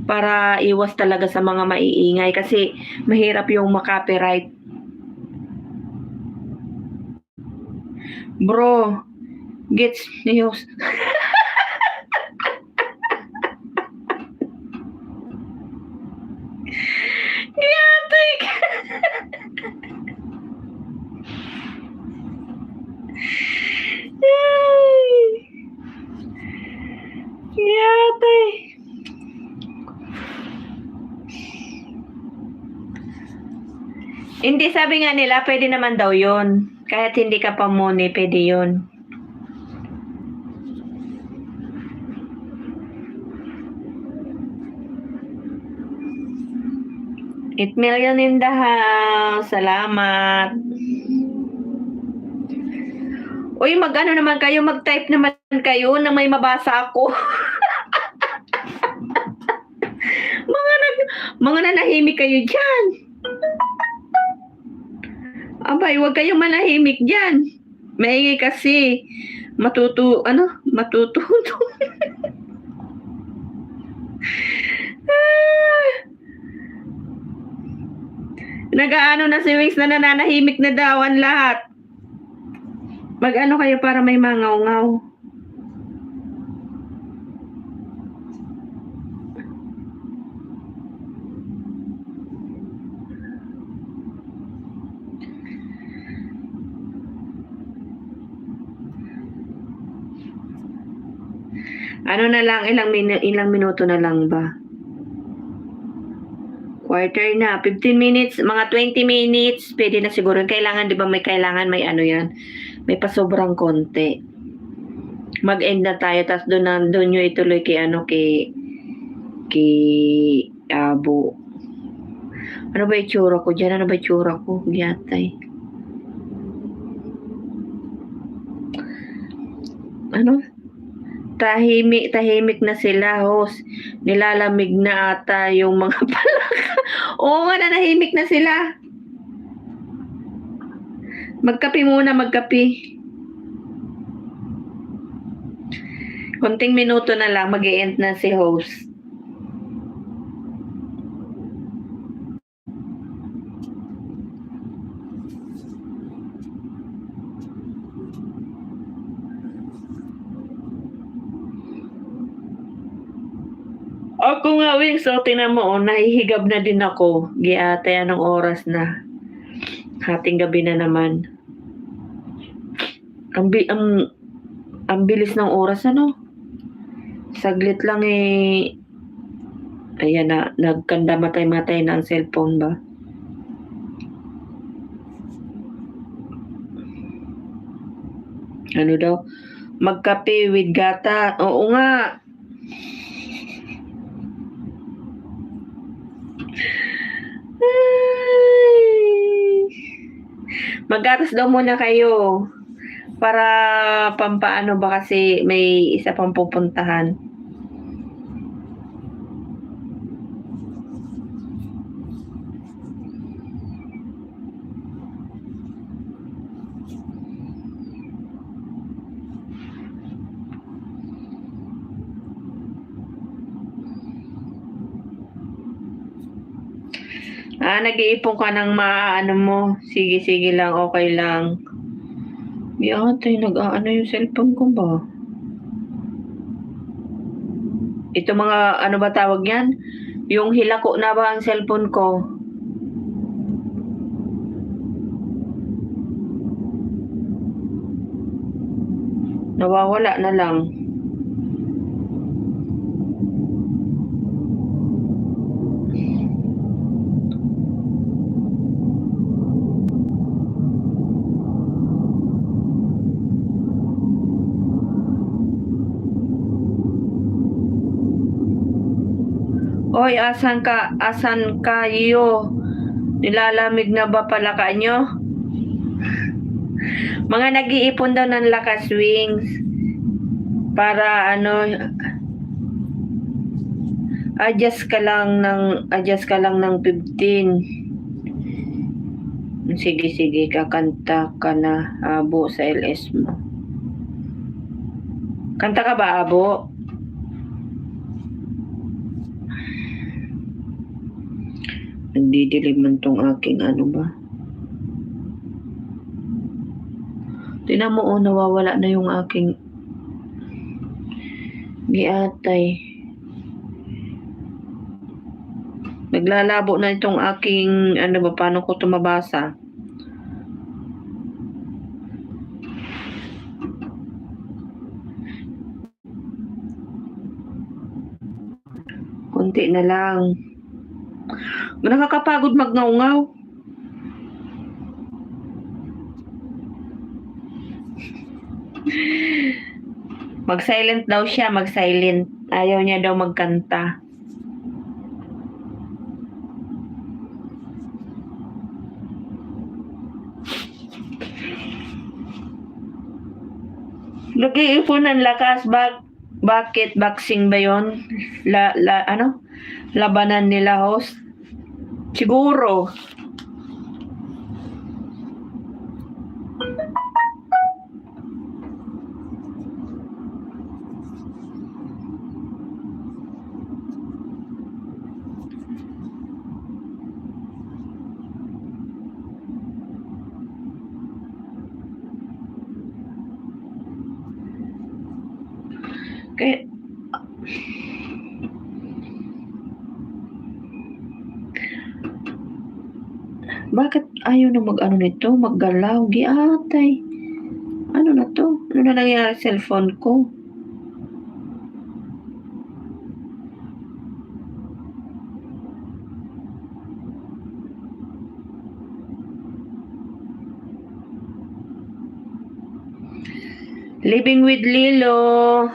para iwas talaga sa mga maiingay kasi mahirap yung ma-copyright. Bro, gets news. Yatay ka. Yatay. Hindi, sabi nga nila pwede naman daw yun. Kahit hindi ka pa muni, pwede yun. $8 million in the house. Salamat. Uy, mag-ano naman kayo, mag-type naman kayo na may mabasa ako. Mga nanahimik kayo dyan. Abay, huwag kayong manahimik dyan. Maingay kasi. Matututo. Nag-aano na si Wings na nananahimik na daw ang lahat. Mag-ano kayo para may mangaw-ngaw. Ano na lang, ilang minuto na lang ba? Quarter na, 15 minutes, mga 20 minutes, pwede na siguro. Kailangan, di ba may kailangan, may ano yan, may pasobrang konti. Mag-end na tayo, tapos doon nyo ituloy kay Abo. Ano ba itsura ko dyan? Ano ba itsura ko? Giyatay. Ano? Tahimik na sila, host. Nilalamig na ata yung mga palaka. Oo nga, nanahimik na sila. Magkape muna, magkape. Konting minuto na lang, mag-i-end na si host. Ako nga, Wings, so tinan mo, nahihigab na din ako. Giatay, anong oras na? Hating gabi na naman. Ang bilis ng oras, ano? Saglit lang eh. Ayan na, nagkanda matay-matay na ang cellphone ba? Ano daw? Magkape with gata. Oo nga. Magatas daw muna kayo para pampaano ba kasi may isa pang pupuntahan. Nag-iipon ka ng maano mo. Sige lang, okay lang. Di ate, nag-aano yung cellphone ko ba? Ito mga, ano ba tawag yan? Yung hilako na ba ang cellphone ko? Nawawala na lang. Oy, asan kayo? Nilalamig na ba pala kanyo? Mga nag-iipon daw ng lakas, Wings. Para ano, adjust ka lang ng 15. Sige, kakanta ka na, Abo, sa LS mo. Kanta ka ba, Abo? Nagdidilim man tong aking ano ba? Tingnan mo, nawawala na yung aking giatay. Naglalabo na itong aking, ano ba, paano ko ito mabasa? Konti na lang. Nakakapagod magngaw-ngaw. Mag-silent daw siya, mag-silent. Ayaw niya daw magkanta. Nag-iipon ng lakas. Bakit? Boxing ba yun? Labanan nila, host? Siguro. Kaya, bakit ayaw na mag-ano nito? Maggalaw? Giatay. Ano na to? Ano na nangyari sa cellphone ko? Living with Lilo.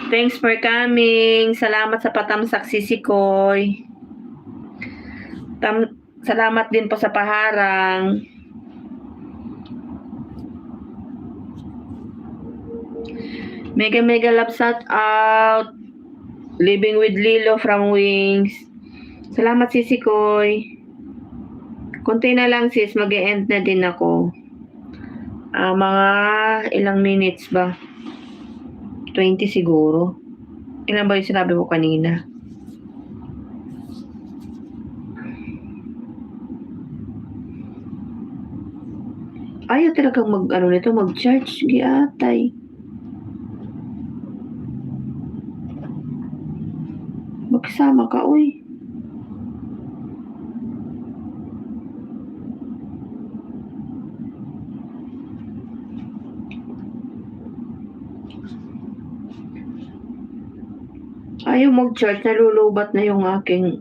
Thanks for coming. Salamat sa patamsak, Sisikoy. Salamat din po sa paharang. Mega love shout out. Living with Lilo from Wings. Salamat, Sisikoy. Kunti na lang, sis. Mag-e-end na din ako. Mga ilang minutes ba? 20 siguro. Ilan ba yung sinabi ko kanina? Ayaw talagang mag-charge. Giatay. Magsama ka, uy. Ayaw mag-charge, nalulubat na yung aking...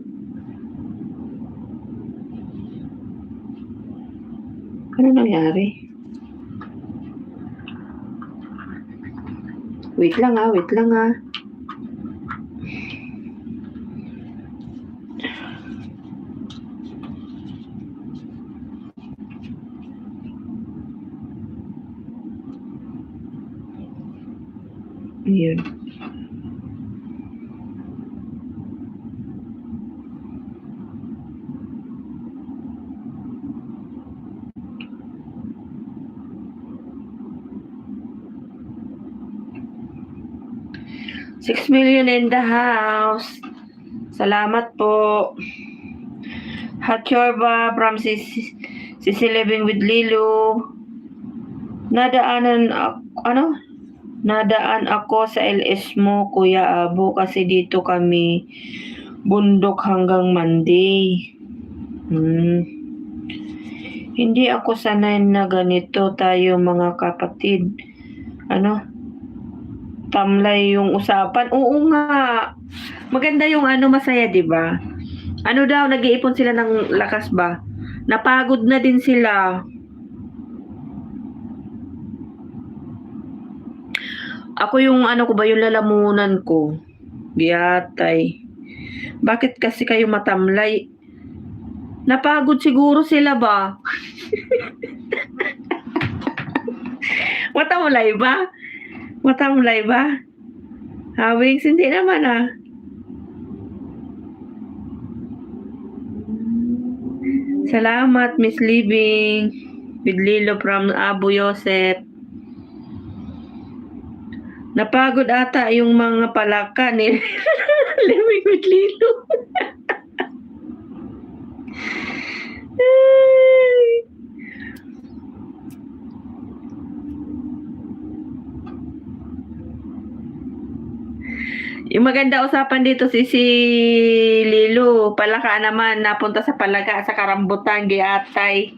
Ano nangyari? Wait lang ah. Yun. $6 million in the house. Salamat po. Hot Chorba from Sisi Living with Lilo. Nadaan ako sa LS mo, Kuya Abo, kasi dito kami bundok hanggang Monday. Hindi ako sanay na ganito tayo mga kapatid. Tamlay yung usapan. Oo nga. Maganda yung masaya, 'di ba? Nag-iipon sila ng lakas ba? Napagod na din sila. Ako yung yung lalamunan ko. Giatay. Bakit kasi kayo matamlay? Napagod siguro sila ba? Matamlay ba? Wings, hindi naman ah. Salamat, Miss Living with Lilo from Abu Yosef. Napagod ata yung mga palaka ni Living with Lilo. Yung maganda usapan dito si Lilo, palaka naman, napunta sa palaka sa karambutan, giatay.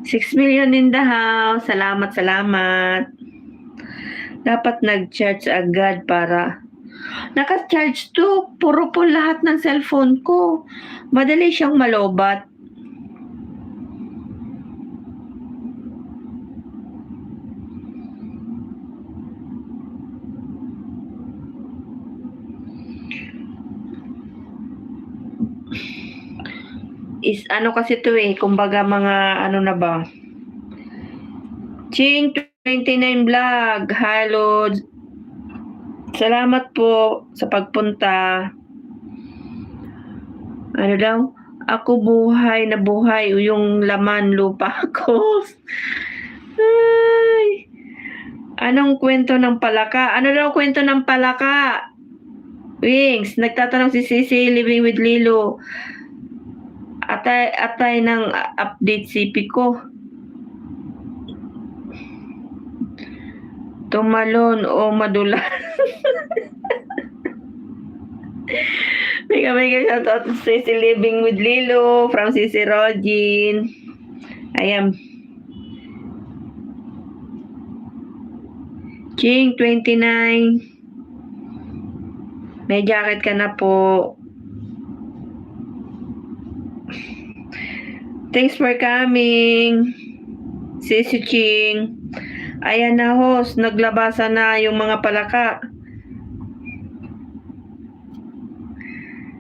$6 million in the house. Salamat. Dapat nag-charge agad para Naka-charge 'to, puro po lahat ng cellphone ko. Madali siyang malobat. Is ano kasi 'to, kumbaga mga ano na ba, Ching 29 vlog, hello. Salamat po sa pagpunta. Ano daw, ako buhay na buhay yung laman lupa ko. Ay, anong kwento ng palaka? Ano daw kwento ng palaka? Wings, nagtatanong si Sisi Living with Lilo. Atay ng update CP ko. Tumalon o madulas. Mega shoutout to Sisi Living with Lilo from Sisi Rogin. Ayan. Ching 29. May jacket ka na po. Thanks for coming. Sisi Ching. Ayan na host, naglabasa na yung mga palaka.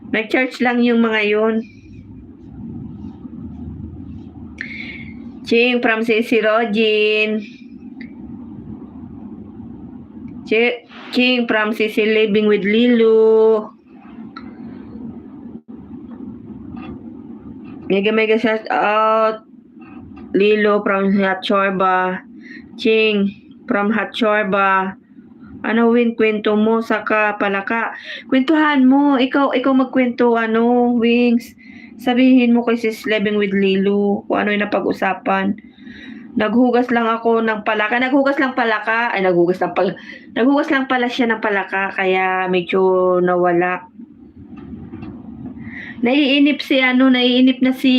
Nag-charge lang yung mga yun. Ching from Sisi Rogin. Ching from Sisi Living with Lilo. Mega shout out. Lilo from Hot Chorba. Ching from Hot Chorba. Ano kwento mo saka palaka? Kwentuhan mo, ikaw magkwento Wings. Sabihin mo kay Sis Living with Lilo kung ano yung napag-usapan. Naghugas lang ako ng palaka. Naghugas lang pala siya ng palaka kaya medyo nawala. Naiinip na si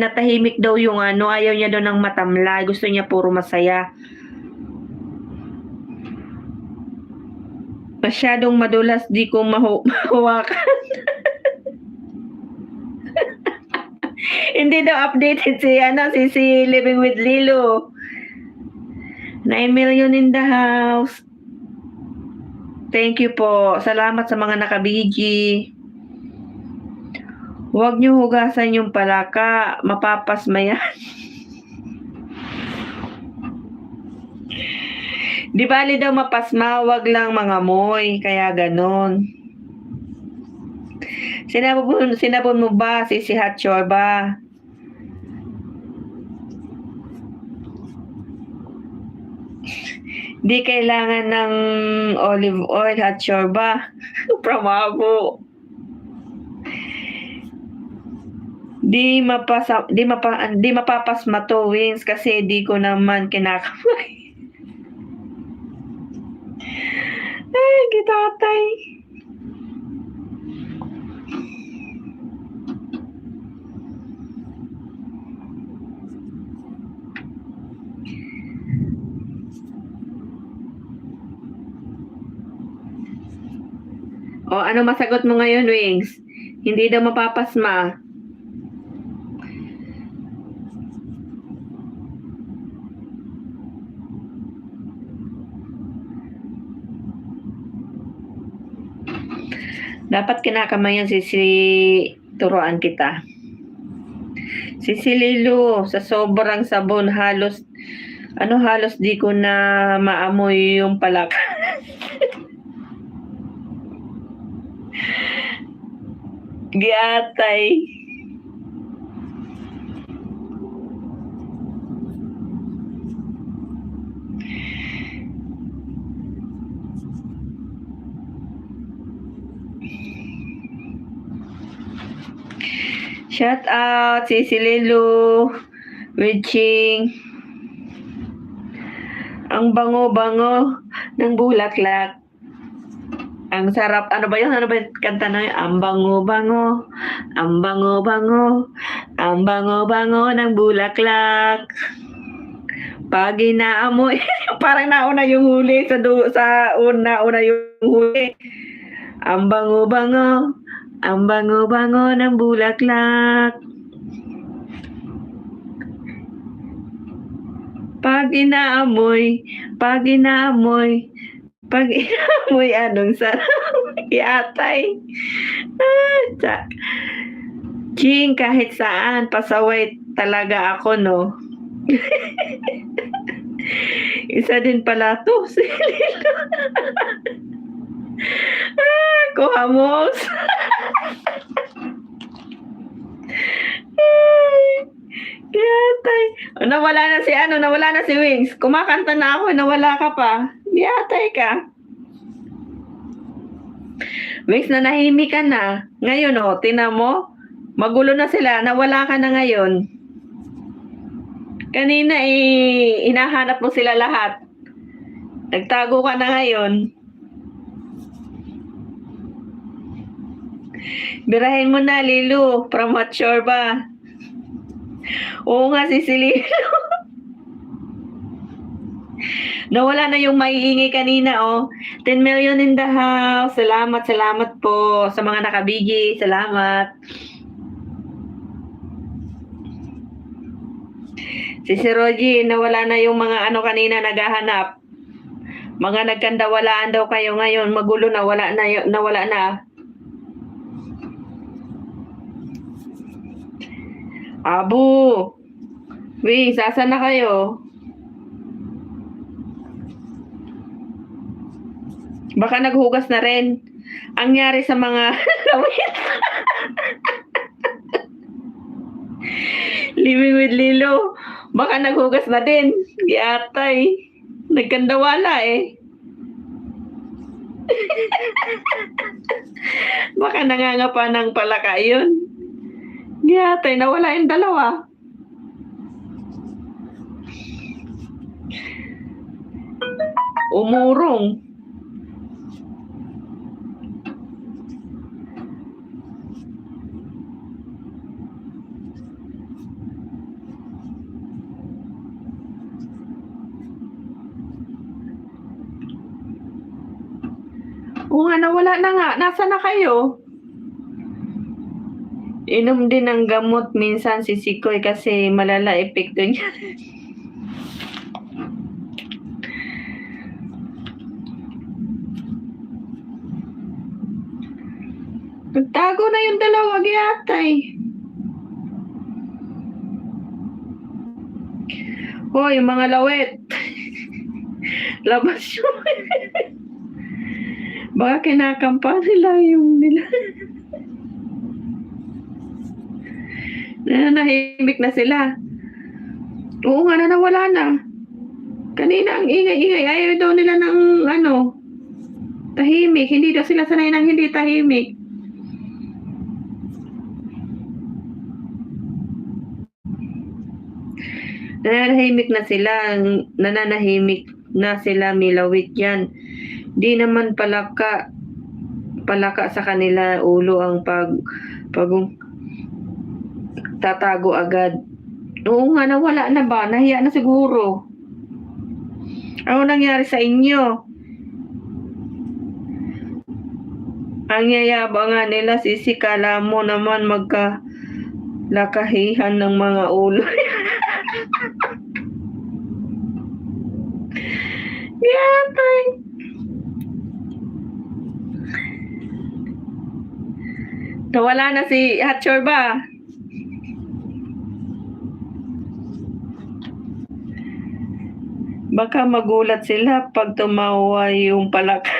natahimik daw yung ayaw niya daw ng matamlay. Gusto niya puro masaya. Masyadong madulas, di ko mahawakan. Hindi daw updated si Living with Lilo. 9 million in the house. Thank you po. Salamat sa mga nakabiji. Huwag niyo hugasan yung palaka. Mapapasma yan. Di bali daw mapasma, wag lang mangamoy. Kaya ganon. Sinabon mo ba si Hot Chorba? Di kailangan ng olive oil, Hot Chorba. Pramabo. Di mapapasma to, Wings, kasi di ko naman kinakamay. Ay, gitatay. O, ano masagot mo ngayon, Wings? Hindi daw mapapasma. Dapat kinakamayan si turuan kita. Si Lilo, sa sobrang sabon, halos di ko na maamoy yung palaka. Giatay. Shout out si Lilo, Riching. Ang bango-bango ng bulaklak. Ang sarap. Ano ba yung kanta na yun? Ang bango-bango, ang bango-bango, ang bango-bango ng bulaklak. Pag inaamoy parang nauna yung huli sa una yung huli. Ang bango-bango, ang bango-bango ng bulaklak. Pag inaamoy, pag inaamoy, pag inaamoy anong sarap yatay. Ching, kahit saan, pasaway talaga ako, no? Isa din pala to, si Lilo. Kuhamos. Yatay. Nawala na si Wings. Kumakanta na ako, nawala ka pa. Yatay ka. Wings, nanahimik ka na. Ngayon, tingnan mo. Magulo na sila. Nawala ka na ngayon. Kanina, hinahanap mo sila lahat. Nagtago ka na ngayon. Birahin mo na, Lilo. Premature ba? Oo nga, si Lilo. Nawala na yung maiingay kanina, 10 million in the house. Salamat po sa mga nakabigi. Salamat. Si Rogie, nawala na yung mga kanina naghahanap. Mga nagkandawalaan daw kayo ngayon. Magulo na, nawala na. Abo. Wings, asan na kayo? Baka naghugas na rin. Ang nyari sa mga lawit. Living with Lilo. Baka naghugas na din. Yatay. Nagkandawala eh. Baka nangangapa ng palaka yun. Yatay, nawala yung dalawa. Umurong. Oo nga, nawala na nga. Nasaan na kayo? Inom din ng gamot minsan si Sikoy kasi malala epekto niya. Nagtago na yung dalawa, yatay. Hoy, mga lawet. Labas yun. Baka kinakampa nila yung nila. Nahimik na sila. Oo nga, nawala na. Kanina ang ingay-ingay. Ayaw daw nila ng tahimik. Hindi daw sila sanay ng hindi tahimik. Nananahimik na sila, milawit yan. Di naman palaka sa kanila ulo ang tatago agad. Oo nga, nawala na ba? Nahiya na siguro. Ano nangyari sa inyo? Ang yayabangan nila, Sisi, kala mo naman magkalakahihan ng mga ulo. Yatay. Nawala na si Hatcher ba? Baka magulat sila pag tumawa yung palaka.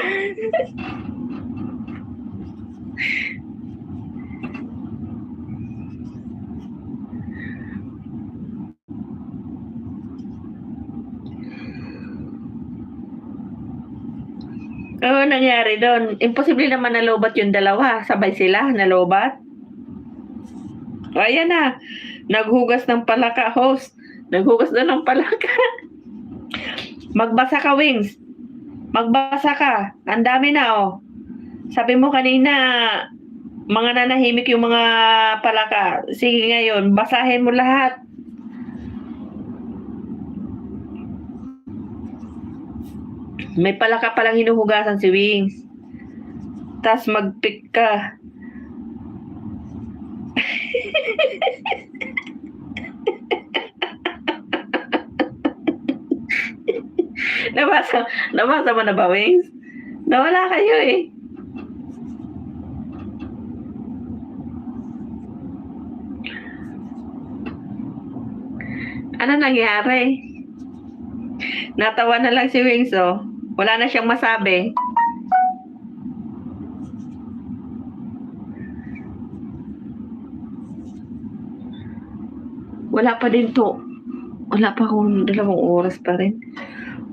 Ano nangyari doon? Imposible naman nalobat yung dalawa. Sabay sila, nalobat. O, ayan na. Naghugas ng palaka, host. Naghugas na ng palaka. Magbasa ka, Wings. Magbasa ka. Ang dami na, Sabi mo kanina, mga nanahimik yung mga palaka. Sige ngayon, basahin mo lahat. May palaka palang hinuhugasan si Wings. Tas mag-pick ka. Nabasa mo na ba, Wings? Nawala kayo eh. Ano nangyari? Natawa na lang si Wings, oh. Wala na siyang masabi. Wala pa din to. Wala pa akong 2 oras pa rin.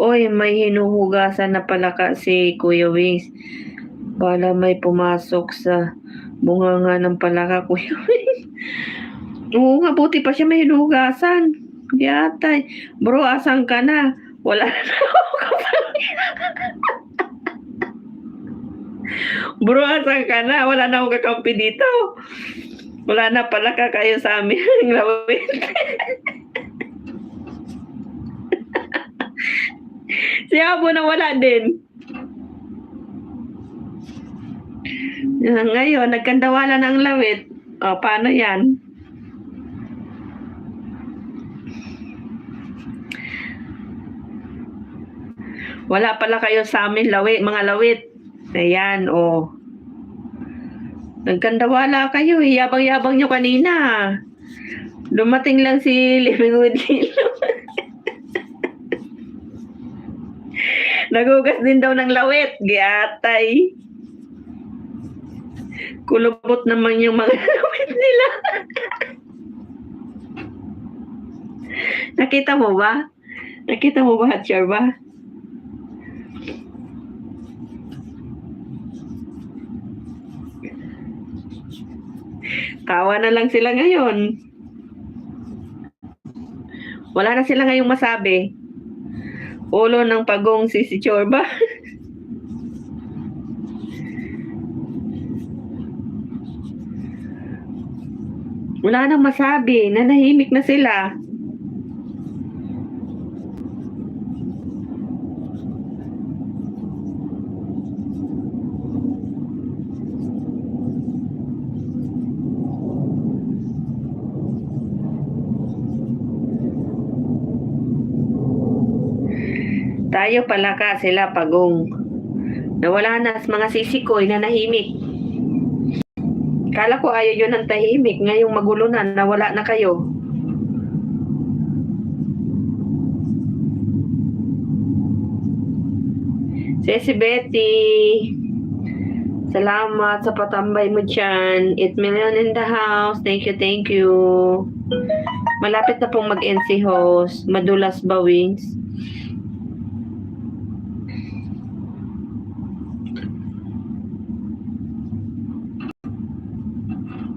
Oy, may hinuhugasan na pala si Kuya Wings. Bala may pumasok sa bunganga ng palaka, Kuya Wings. Oo nga, buti pa siya may hinuhugasan. Yatay. Bro, asan ka na? Wala na ako kapalit. Bro, asan ka na? Wala na akong kakampi dito. Wala na pala kayo sa amin. Lawin. Si Abo na wala din. Ngayon, nagkandawala ng lawit. O, paano yan? Wala pala kayo sa amin lawit, mga lawit. Ayan, o. Nagkandawala kayo. Yabang-yabang nyo kanina. Dumating lang si Living with Lilo. Nagugas din daw ng lawit. Giatay. Kulubot naman yung mga lawit nila. Nakita mo ba? Nakita mo ba, Hatcher ba? Tawa na lang sila ngayon. Wala na sila ngayong masabi. Ulo ng pagong si Chorba. Wala nang masabi. Nanahimik na sila. Tayo palaka, sila pagong. Nawala na mga sisikoy na nahimik. Kala ko ayaw yun ng tahimik. Ngayong magulo na, nawala na kayo. Si Betty, salamat sa patambay mo dyan. 8 million in the house. Thank you, thank you. Malapit na pong mag-end si host. Madulas ba, Wings?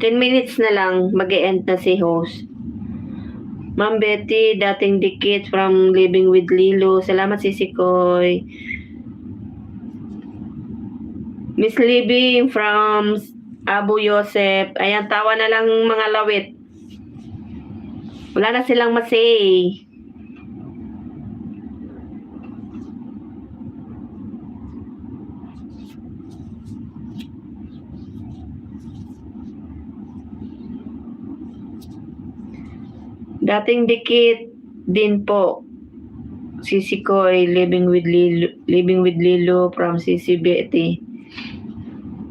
Ten minutes na lang, mag-e-end na si host. Ma'am Betty, dating dikit from Living with Lilo. Salamat, Sisikoy. Miss Libby from Abu Yosef. Ayan, tawa na lang mga lawit. Wala na silang masay. Dating dikit din po. Sisikoy, Living with Lilo from Sisi Betty.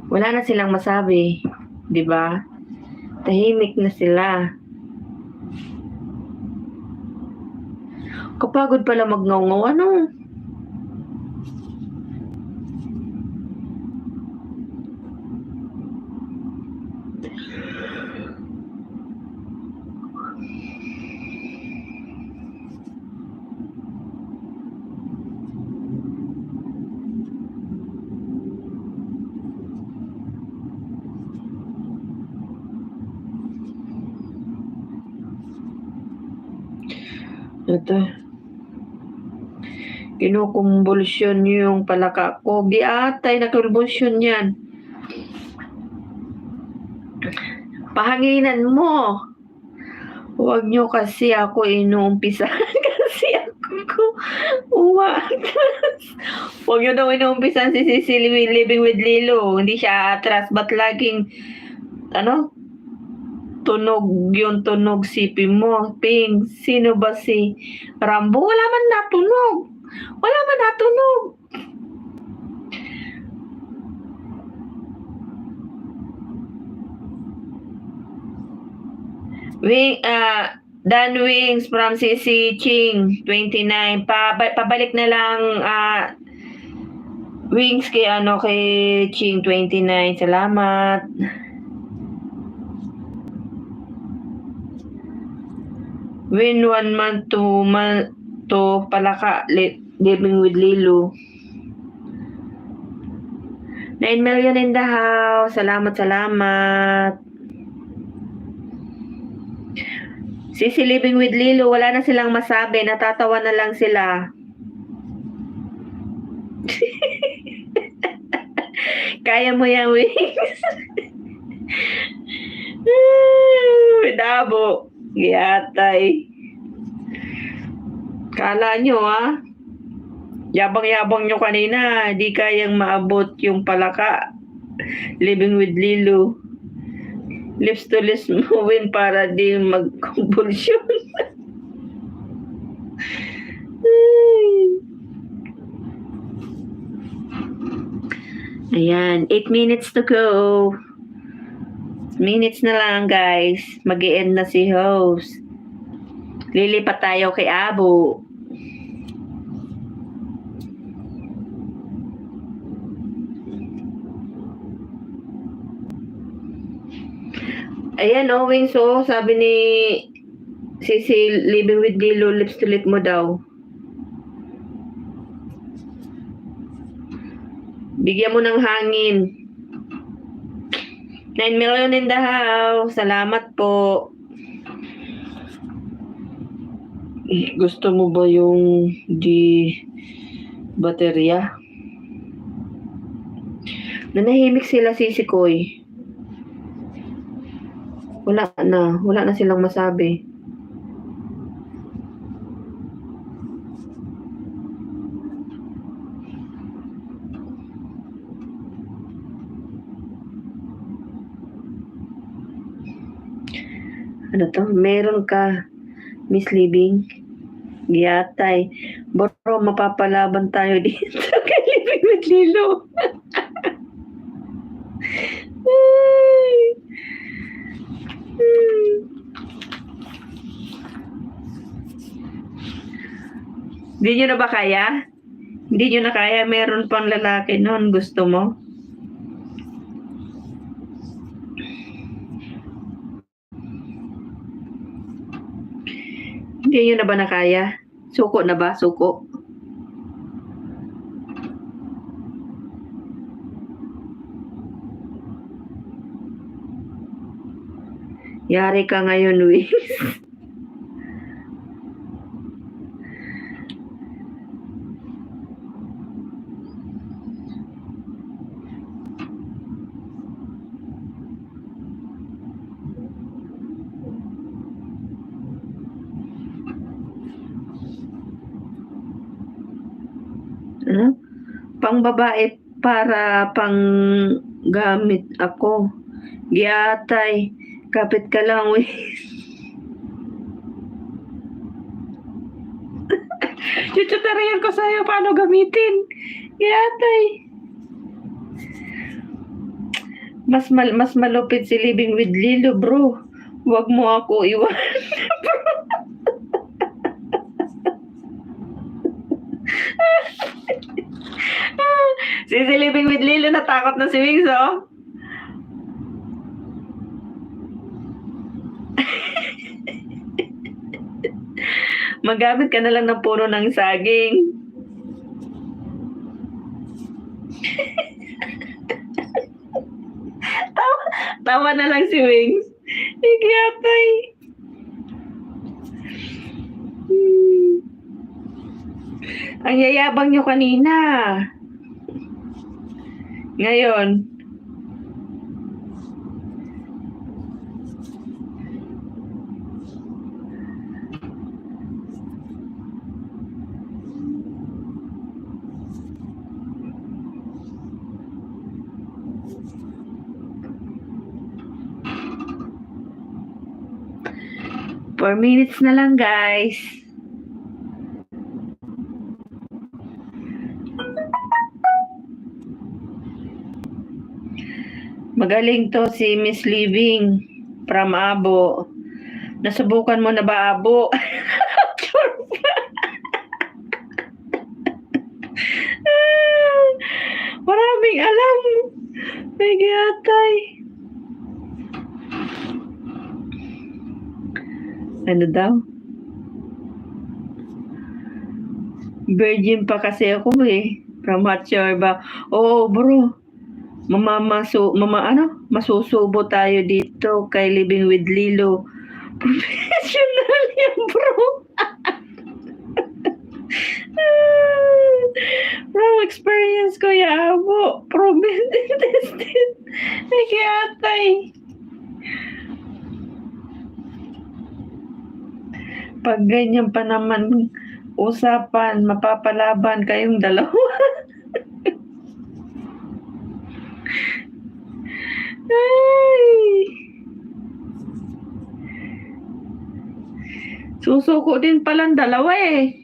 Wala na silang masabi, 'di ba? Tahimik na sila. Kapagod pala magngaw-ngaw, ano? Ito. Kinukumbulsyon yung palaka ko. Giatay na kumbulsyon yan. Pahanginan mo. Huwag nyo kasi ako inuumpisa. Kasi ako. Ko uwa Huwag niyo daw inuumpisan si Sissy Living with Lilo, hindi siya aatras. Ba't laging ano, tunog sipi mo, Ping. Sino ba si Rambo? Wala man natunog. Wala man natunog. Dan Wings from Sissy Ching, 29. Pabalik na lang Wings kay Ching 29. Salamat. Win 1 month to Palaka living with Lilo. 9 million in the house. Salamat. Sissy living with Lilo, wala na silang masabi. Natatawa na lang sila. Kaya mo yan, Wings. Dabo. Giyatay. Kala nyo, yabang-yabang nyo kanina. Di kayang maabot yung Palaka living with Lilo. Lips to lips mo win para di mag-convulsion. Ayan, 8 minutes to go. Minutes na lang, guys. Mag-i-end na si host. Lilipat tayo kay Abo. Ayan, Wings, sabi ni Sissy living with Lilo, lips to lip mo daw. Bigyan mo ng hangin. 9 million in the house. Salamat po. Gusto mo ba yung di baterya? Nanahimik sila, Sissy Koy. Wala na silang masabi. Ano to? Meron ka, Miss Living? Giyatay. Bro, mapapalaban tayo dito kay Living with Lilo. Hindi nyo na ba kaya? Hindi nyo na kaya? Meron pang lalaki noon. Gusto mo? Hindi nyo na ba na kaya? Suko na ba? Suko? Yari ka ngayon, Wings. Pang babae para pang gamit ako. Giyatay. Kapit ka lang, Wings. Tutorial ko sa'yo paano gamitin. Giyatay. Mas malupit si Living with Lilo, bro. Huwag mo ako iwan. Si Living with Lilo, natakot na si Wings, Magamit ka na lang ng puno ng saging. Tawa na lang si Wings. Igyatay. Ang yayabang nyo kanina. Ngayon, 4 minutes na lang, guys. Magaling to si Miss Living from Abo. Nasubukan mo na ba, Abo? Maraming alam. May gatay. Ano daw? Virgin pa kasi ako eh. From Hot Chorba. Oo, bro. Masusubo tayo dito kay Living with Lilo. Professional yan, bro. From experience ko, Yabo. Proven and tested. Nag-iatay. Pag ganyan pa naman usapan, mapapalaban kayong dalawa. Ay. Susuko din palang dalawa eh.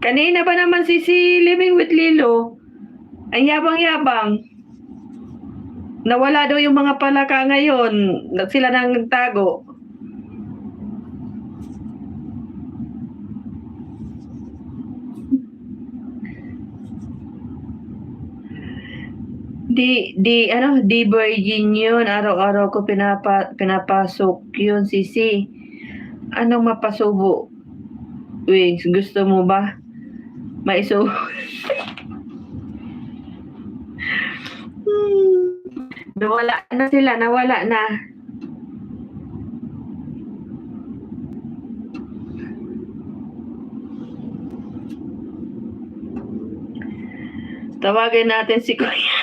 Kanina pa naman si Living with Lilo. Ang yabang-yabang. Nawala daw yung mga palaka ngayon. Sila nang nagtago. Di virgin yun. Araw-araw ko pinapasok yun, Sisi. Anong mapasubo? Wings, gusto mo ba? Maisubo. Nawala na sila, nawala na. Tawagin natin si Kuya.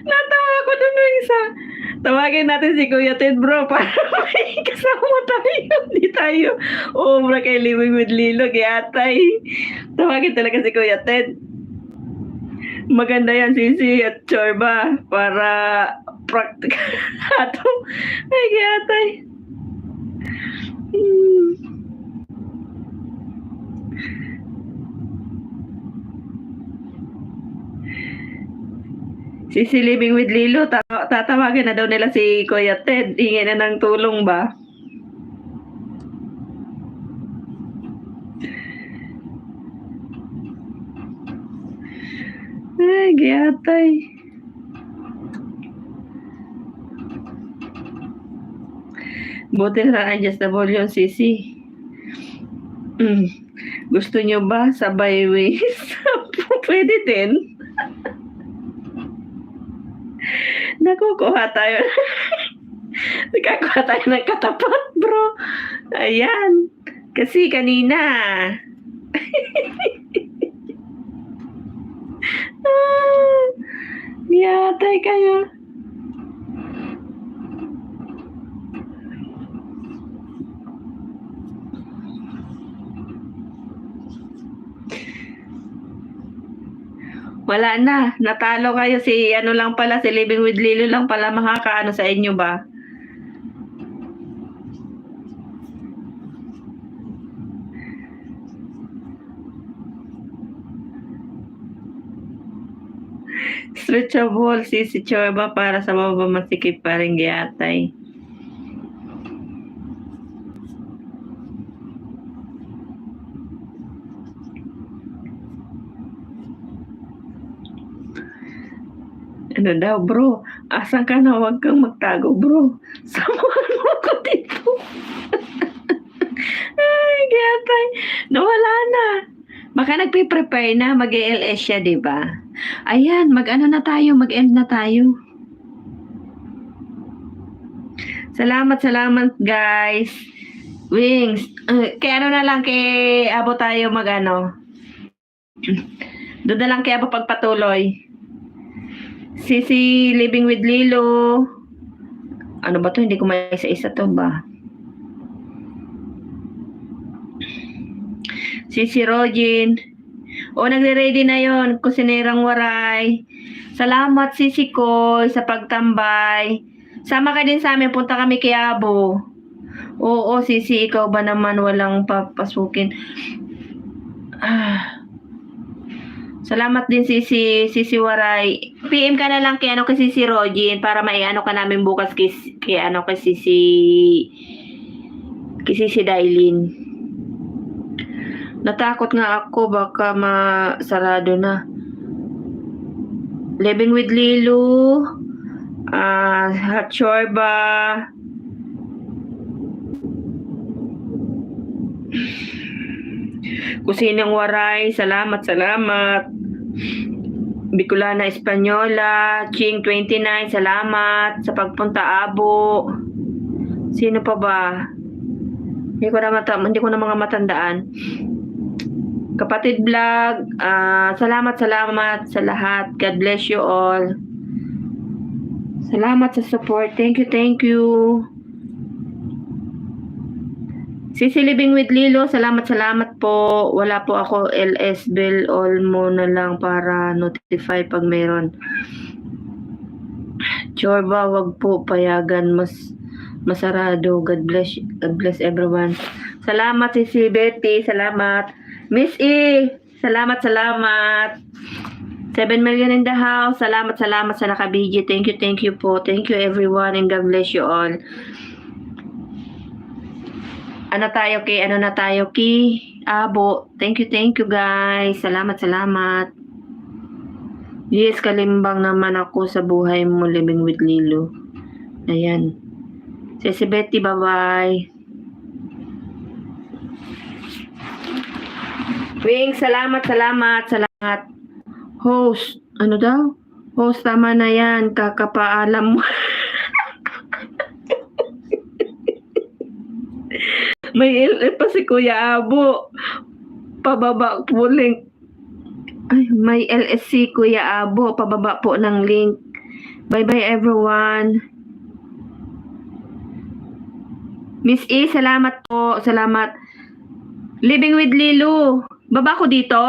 Natawa ako dun yung isa. Tawagin natin si Kuya Ted, bro, para may kasama tayo. Hindi tayo umra kay Living with Lilo, Giatay. Tawagin talaga si Kuya Ted. Maganda yan, Sisi at Chorba, para practical. Ato, ay, Giatay. Si Living with Lilo, tatawagin na daw nila si Kuya Ted. Hingi na ng tulong ba? Ay, giyatay. Buti na adjustable yung Sisi. Gusto nyo ba sabay waist? Pwede din. Nakukuha tayo. Nakakuha tayo ng katapat, bro. Ayan. Kasi kanina. Yatay kayo. Wala na. Natalo kayo si ano lang pala, si Living with Lilo lang pala makakaano sa inyo ba? Stretchable si Chorba para sa baba masikip pa rin giyatay. Ano daw, bro? Asan ka na? Huwag kang magtago, bro. Samahan mo ako dito. Ay, giyatay. Nawala na. Baka nagpe-prepare na. Mag-ELS siya, diba? Ayan, mag-ano na tayo. Mag-end na tayo. Salamat, guys. Wings. Kaya ano na lang kay Abo tayo mag-ano. Doon na lang kay Abo pagpatuloy. Sisi Living with Lilo. Ano ba to? Hindi ko maisa-isa to ba? Sisi Rogin. O, nagre-ready na yon. Kusinerang Waray. Salamat, Sisi Koy, sa pagtambay. Sama ka din sa amin. Punta kami kay Abo. Oo, Sisi, ikaw ba naman walang papasukin? Salamat din Sisi Waray. PM ka na lang kay Sisi Rogin para maiano ka namin bukas kay Sisi Dailin. Natakot nga ako baka masarado na. Living with Lilo, Hot Chorba, Kusinang Waray, salamat. Bicolana Espanyola, Ching 29, salamat sa pagpunta Abo. Sino pa ba? Hindi ko na mga matandaan. Kapatid Vlog, salamat sa lahat. God bless you all. Salamat sa support. Thank you. Sisi Living with Lilo, salamat po. Wala po ako LS Bell, all mo na lang para notify pag meron. Chorba, wag po payagan masarado. God bless everyone. Salamat Sisi Betty, salamat. Miss E, salamat. 7 million in the house. Salamat sa nakabidyo. Thank you po. Thank you everyone and God bless you all. Ano na tayo ki Abo. Thank you guys. Salamat. Yes, kalimbang naman ako sa buhay mo, Living with Lilo. Ayan. Si Betty, bye-bye. Wing, salamat. Host, ano daw? Host, tama na yan. Kakapaalam mo. May LF pa si Kuya Abo. Pababa po link. Ay, may LSC Kuya Abo. Pababa po ng link. Bye-bye everyone. Miss E, salamat po. Salamat. Living with Lilo. Baba ko dito.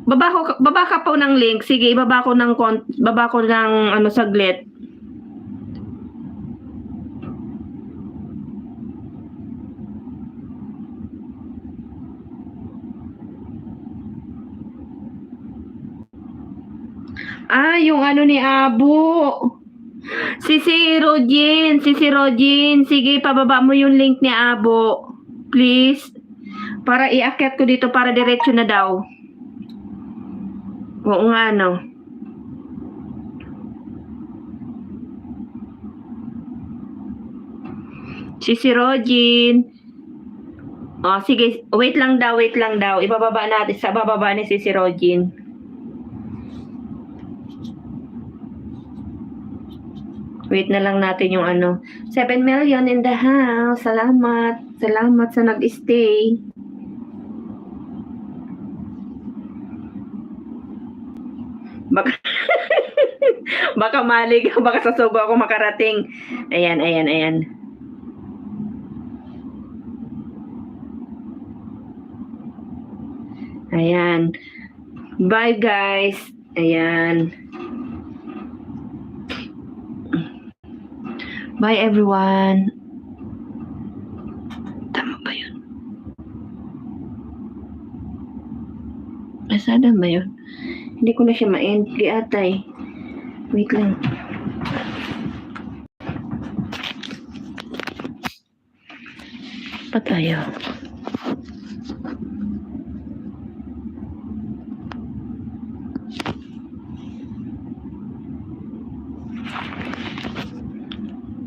Baba ka po ng link. Sige, baba ko ng saglit. Yung ni Abo. Sisi Rogin, sige, pababa mo yung link ni Abo. Please. Para iakyat ko dito para diretso na daw. Oo nga, no. Sisi Rogin. Sige, wait lang daw. Ibababa natin sa bababa ni Sisi Rogin. Wait na lang natin yung 7 million in the house. Salamat sa nag-stay. Baka malig, baka sa Subo ako makarating. Ayan. Ayan. Bye guys. Ayan. Bye everyone. Tama ba yun? Nasaan ba yun? Hindi ko na siya ma-end. Atay. Wait lang. Pa tayo.